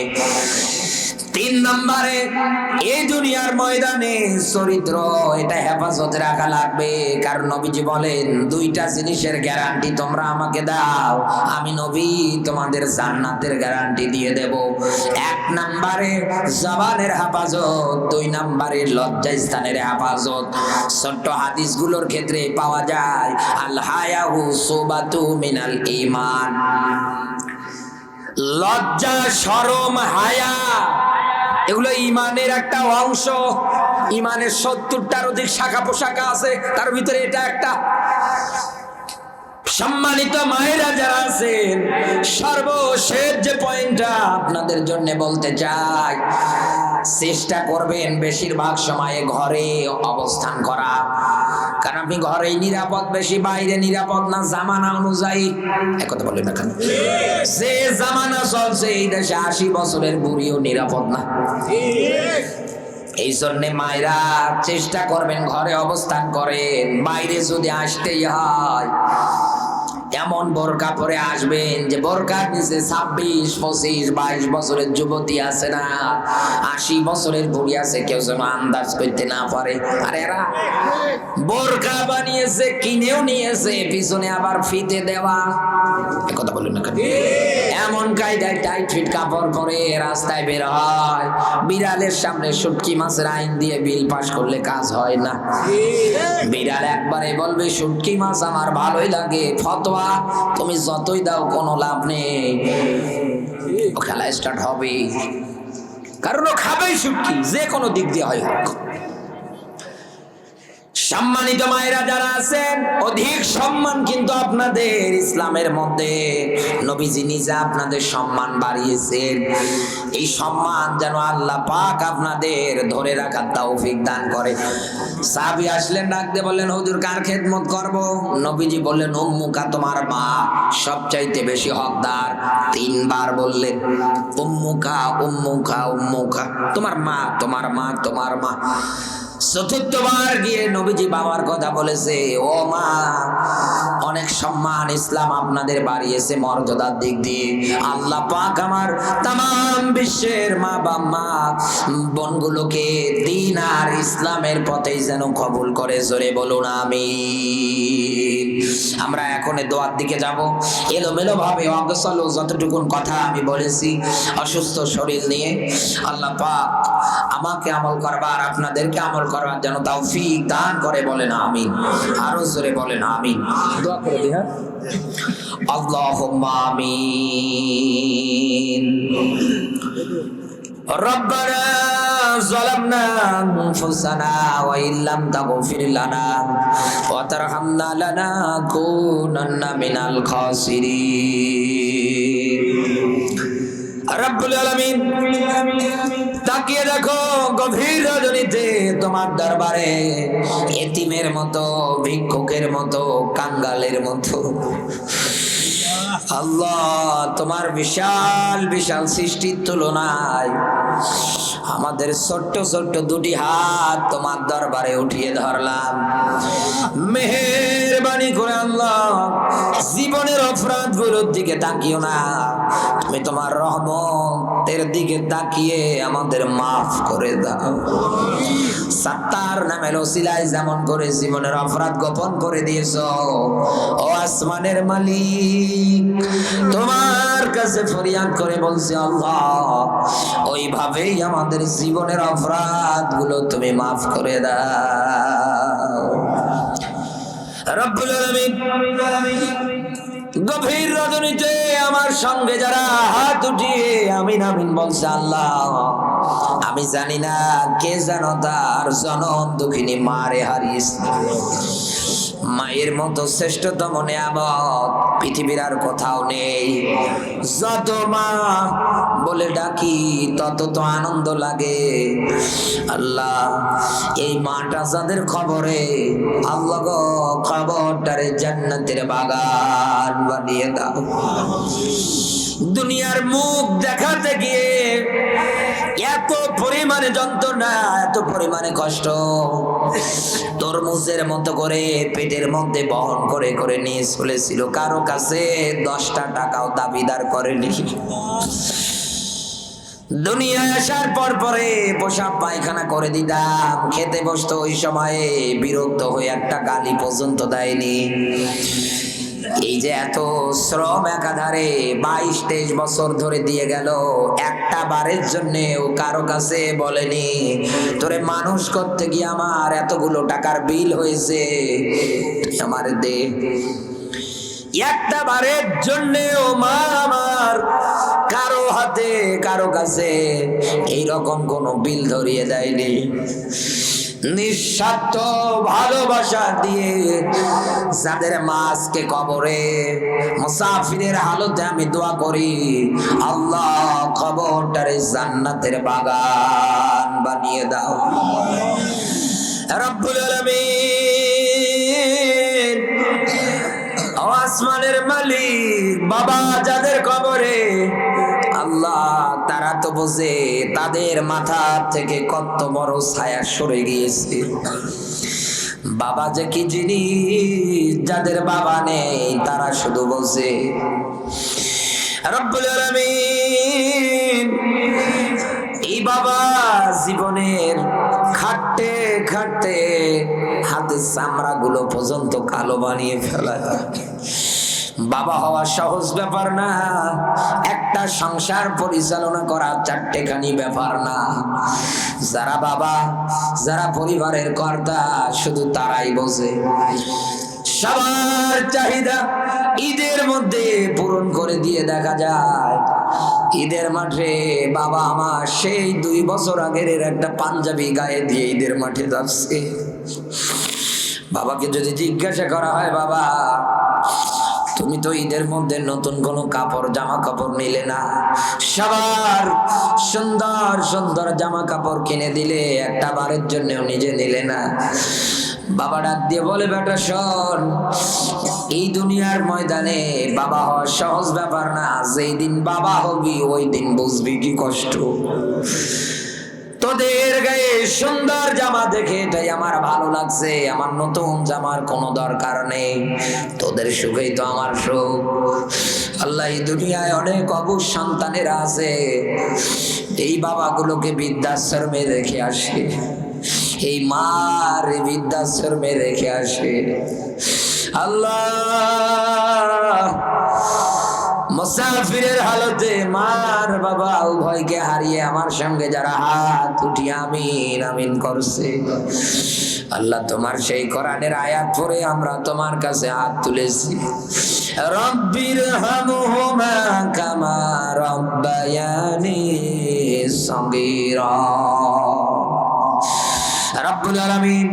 3 নম্বরে এই দুনিয়ার ময়দানে চরিত্র এটা হেফাজতে রাখা লাগবে। কারণ নবীজি বলেন 2টা জিনিসের গ্যারান্টি তোমরা আমাকে দাও, আমি নবী তোমাদের জান্নাতের গ্যারান্টি দিয়ে দেব। 1 নম্বরে জবানের হেফাজত, 2 নম্বরে লজ্জাস্থানের হেফাজত। ছোট্ট হাদিসগুলোর ক্ষেত্রে পাওয়া যায় আল হায়াউ সুবাতু মিনাল ঈমান, লজ্জা, শরম, হায়া এগুলো ইমানের একটা অংশ। ইমানের 70টার অধিক শাখা পোশাকা আছে, তার ভিতরে এটা একটা। সম্মানিত মায়েরা যারা আছেন, সর্বশেষ যে পয়েন্টটা আপনাদের জন্য বলতে চাই, চেষ্টা করবেন বেশিরভাগ সময়ে ঘরে অবস্থান করা। কারণ আপনি ঘরেই নিরাপদ বেশি, বাইরে নিরাপদ না জামানা অনুযায়ী। একথা বললেন না কেন? যে জামানা চলছে এই দেশে 80 বছরের বুড়িও নিরাপদ না। এই জন্য মায়েরা চেষ্টা করবেন ঘরে অবস্থান করেন। বাইরে যদি আসতেই হয় এমন বোরকা পরে আসবেন যে বোরকার নিচে 26, 25, 22 বছরের যুবতী আছে না, 80 বছরের বুড়ি আছে, কেউ যেন আন্দাজ করতে না পারে। আর এরা বোরকা বানিয়েছে, কিনেও নিয়েছে, পিছনে আবার ফিতে দেওয়া। কথা বলুন না কেন? এমন কায়দায় টাইট ফিট কাপড় পরে রাস্তায় বের হয়, বিড়ালের সামনে শুটকি মাছের আইন দিয়ে বিল পাস করলে কাজ হয় না। বিড়াল একবারে বলবে শুটকি মাছ আমার ভালোই লাগে, ফতোয়া তুমি যতই দাও কোনো লাভ নেই, খেলা স্টার্ট হবে। কারণ ও খাবেই শুটকি, যে কোনো দিক দিয়ে হয় হোক। সম্মানিত মায়েরা যারা আছেন, অধিক সম্মান কিন্তু আপনাদের ইসলামের মধ্যে নবীজি নিজে আপনাদের সম্মান বাড়িয়েছেন। এই সম্মান যেন আল্লাহ পাক আপনাদের ধরে রাখার তৌফিক দান করে। সাহাবী আসলেন, ডাক দিয়ে বললেন হুজুর কার খেদমত করব? নবীজি বললেন উম্মুকা, তোমার মা সবচাইতে বেশি হকদার। 3 বার বললেন উম্মুকা উম্মুকা উম্মুকা, তোমার মা তোমার মা তোমার মা। 4বার গিয়ে নবীজি বাবার কথা বলেছে, ও মা, অনেক সম্মান ইসলাম আপনাদের বাড়িয়েছে মর্যাদার দিক দিয়ে। আল্লাহ পাক আমার তামাম বিশ্বের মা বাবা বোনগুলোকে দ্বীন আর ইসলামের পথেই যেন কবুল করে, জোরে বলুন আমিন। আমরা এখন দোয়ার দিকে যাব। এলোমেলো ভাবে অগোছাল যতটুকুন কথা আমি বলেছি অসুস্থ শরীর নিয়ে, আল্লাহ পাক আমাকে আমল করবার, আপনাদেরকে আমল করবার যেন তৌফিক দান করে, বলেন আমিন। আরো জোরে বলেন আমিন। দোয়া করে দিই। হ্যাঁ, আল্লাহুম্মা আমিন। রব্বানা যালামনা আনফুসানা ওয়া ইল্লাম তাগফির লানা ওয়া তারহামনা লানাকুনান্না মিনাল খাসিরিন। রব্বুল আলামিন, তাকিয়ে দেখো গভীর রজনীতে তোমার দরবারে এতিমের মতো, ভিক্ষুকের মতো, কাঙ্গালের মতো আল্লাহ তোমার বিশাল বিশাল সৃষ্টির তুলনায় আমাদের ছোট্ট ছোট্ট দুটি হাত তোমার দরবারে উঠিয়ে ধরলাম। মেহেরবানি করে আল্লাহ জীবনের অপরাধ গুলোর দিকে তাকিও না, তুমি তোমার রহমতের দিকে তাকিয়ে আমাদের মাফ করে দাও। সাত্তার নামের ওসিলায় যেমন করে জীবনের অপরাধ গোপন করে দিয়েছো, ও আসমানের মালিক তোমার কাছে ফরিয়াদ করে বলছি আল্লাহ, ওইভাবেই আমাদের জীবনের অপরাধ গুলো তুমি মাফ করে দাও। রব্বুল আলামিন, গভীর রজনীতে আমার সঙ্গে যারা হাত উঠিয়ে আমিন আমিন বলছে আল্লাহ, আমি জানি না কে যেন তার জনম দুঃখিনী মারে হারিয়েছে। মায়ের মতো শ্রেষ্ঠতম নিয়ামত পৃথিবীর আর কোথাও নেই। যত মা বলে ডাকি তত তো আনন্দ লাগে। আল্লাহ, এই মাটা যাদের খবরে, আল্লাহ গো খবরটারে জান্নাতের বাগান বানিয়ে দাও। দুনিয়ার মুখ দেখাতে গিয়ে এত পরিমাণে যন্ত্রণা, এত পরিমাণে কষ্ট তরমুজের মতো করে পেটের মধ্যে বহন করে করে নিয়ে চলেছিল, কারো কাছে 10টা টাকাও দাবিদার করেনি। দুনিয়ায় আসার পর পরে পোশাক পায়খানা করে দিতাম, খেতে বসতো ওই সময়ে বিরক্ত হয়ে একটা গালি পর্যন্ত দেয়নি। এই যে এত শ্রম একাধারে 22-23 বছর ধরে দিয়ে গেল, একটা বারের জন্য ও কারো কাছে বলেনি তোরে মানুষ করতে গিয়ে আমার এতগুলো টাকার বিল হয়েছে, তুই আমার দে। একটা বারের জন্য ও মা আমার কারো হাতে কারো কাছে এইরকম কোন বিল ধরিয়ে দেয়নি। নিঃস্বার্থ ভালোবাসা দিয়ে যাদের মাছকে কবরে মুসাফিরের হালতে আমি দোয়া করি, আল্লাহ কবরটারে জান্নাতের বাগান বানিয়ে দাও। রব্বুল আলামিন, আসমানের মালিক, বাবা যাদের কবরে, আল্লাহ তারা তো বোঝে তাদের মাথা থেকে কত বড় ছায়া সরে গিয়েছে। বাবা যে কি জিনিস, যাদের বাবা নেই তারা শুধু বোঝে। রব্বুল আলামিন, এই বাবা জীবনের খাটতে খাটতে হাতের চামড়া গুলো পর্যন্ত কালো বানিয়ে ফেলা। বাবা হওয়া সহজ ব্যাপার না, একটা সংসার পরিচালনা করা চারটেখানি ব্যাপার না। যারা বাবা, যারা পরিবারের কর্তা, শুধু তারাই বোঝে। সবার চাহিদা ঈদের মধ্যে পূরণ করে দিয়ে দেখা যায় ঈদের মাঠে বাবা আমার সেই 2 বছর আগের একটা পাঞ্জাবি গায়ে দিয়ে ঈদের মাঠে যাচ্ছে। বাবাকে যদি জিজ্ঞাসা করা হয়, বাবা তুমি তো ঈদের মধ্যে নতুন কোনো কাপড় জামা কাপড় নিলে না, সবার সুন্দর সুন্দর জামা কাপড় কিনে দিলে, একটা বারের জন্য নিজে নিলে না। বাবা ডাক দিয়ে বলে, বেটা শোন, এই দুনিয়ার ময়দানে বাবা হওয়া সহজ ব্যাপার না। যেই দিন বাবা হবি ওই দিন বুঝবি কি কষ্ট। তোদের গায়ে সুন্দর জামা দেখে এটাই আমার ভালো লাগছে, আমার নতুন জামার কোনো দরকার নেই। তোদের সুখেই তো আমার সুখ। আল্লাহ, এই দুনিয়ায় অনেক অবুঝ সন্তানেরা আছে, এই বাবাগুলোকে বৃদ্ধাশ্রমে রেখে আসে, এই মার বৃদ্ধাশ্রমে রেখে আসে। আল্লাহ, মুসাফিরের হালতে মার বাবা উভয়কে হারিয়ে আমার সঙ্গে যারা হাত উঠিয়ে আমিন আমিন করছে, আল্লাহ তোমার সেই কোরআনের আয়াত পড়ে আমরা তোমার কাছে হাত তুলেছি। রব্বির হামহুমা কামা রব্বায়ানি সগীরা। রব্বুল আলামিন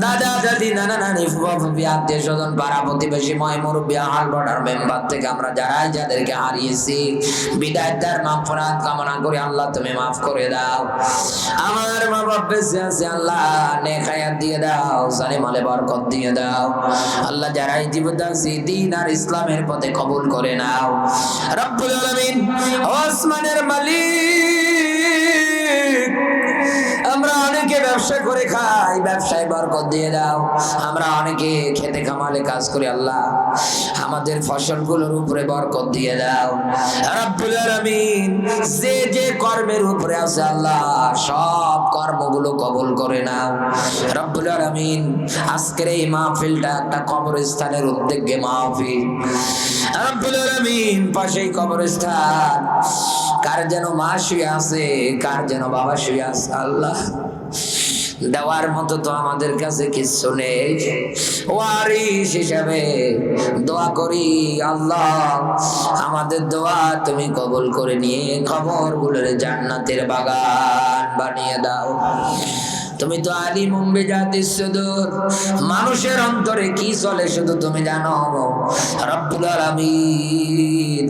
দাদা দাদি নানা নানি ফুফা ফুফি আত্মীয় স্বজন পাড়া প্রতিবেশী ময় মুরব্বী হাল বর্ডার মেম্বার থেকে আমরা যারাই যাদেরকে হারিয়েছি বিদায় তার মাগফিরাত কামনা করি। আল্লাহ তুমি মাফ করে দাও। আমার মা বাবা বেঁচে আছে, আল্লাহ নেক হায়াত দিয়ে দাও, সালিম আলে বরকত দিয়ে দাও। আল্লাহ যারাই জীবিত আছে দ্বীন আর ইসলামের পথে কবুল করে নাও। রব্বুল আলামিন আসমানের মালিক, আমরা অনেকে ব্যবসা করে খাই, ব্যবসায় বরকত দিয়ে দাও। আমরা অনেকে খেতে খামালে কাজ করি, আল্লাহ আমাদের ফসলগুলোর উপরে বরকত দিয়ে দাও। রব্বুল আলামিন যে যে কর্মের উপরে আছে আল্লাহ সব কর্মগুলো কবুল করে নাও। রব্বুল আলামিন আজকের এই মাহফিলটা একটা কবরস্থানের উদ্যোগে মাহফিল। রব্বুল আলামিন পাশেই কবরস্থান, কার যেন মা শুয়ে আছে, কার যেন বাবা শুয়ে আছে, আল্লাহ দেওয়ার মতো তো আমাদের কাছে কিছু নেই। ওয়ারিস হিসাবে দোয়া করি আল্লাহ আমাদের দোয়া তুমি কবুল করে নিয়ে কবরগুলোর জান্নাতের বাগান বানিয়ে দাও। তুমি তো আলিম বিজাতিস সুদূর, মানুষের অন্তরে কি চলে শুধু তুমি জানো। রব্বুল আলামিন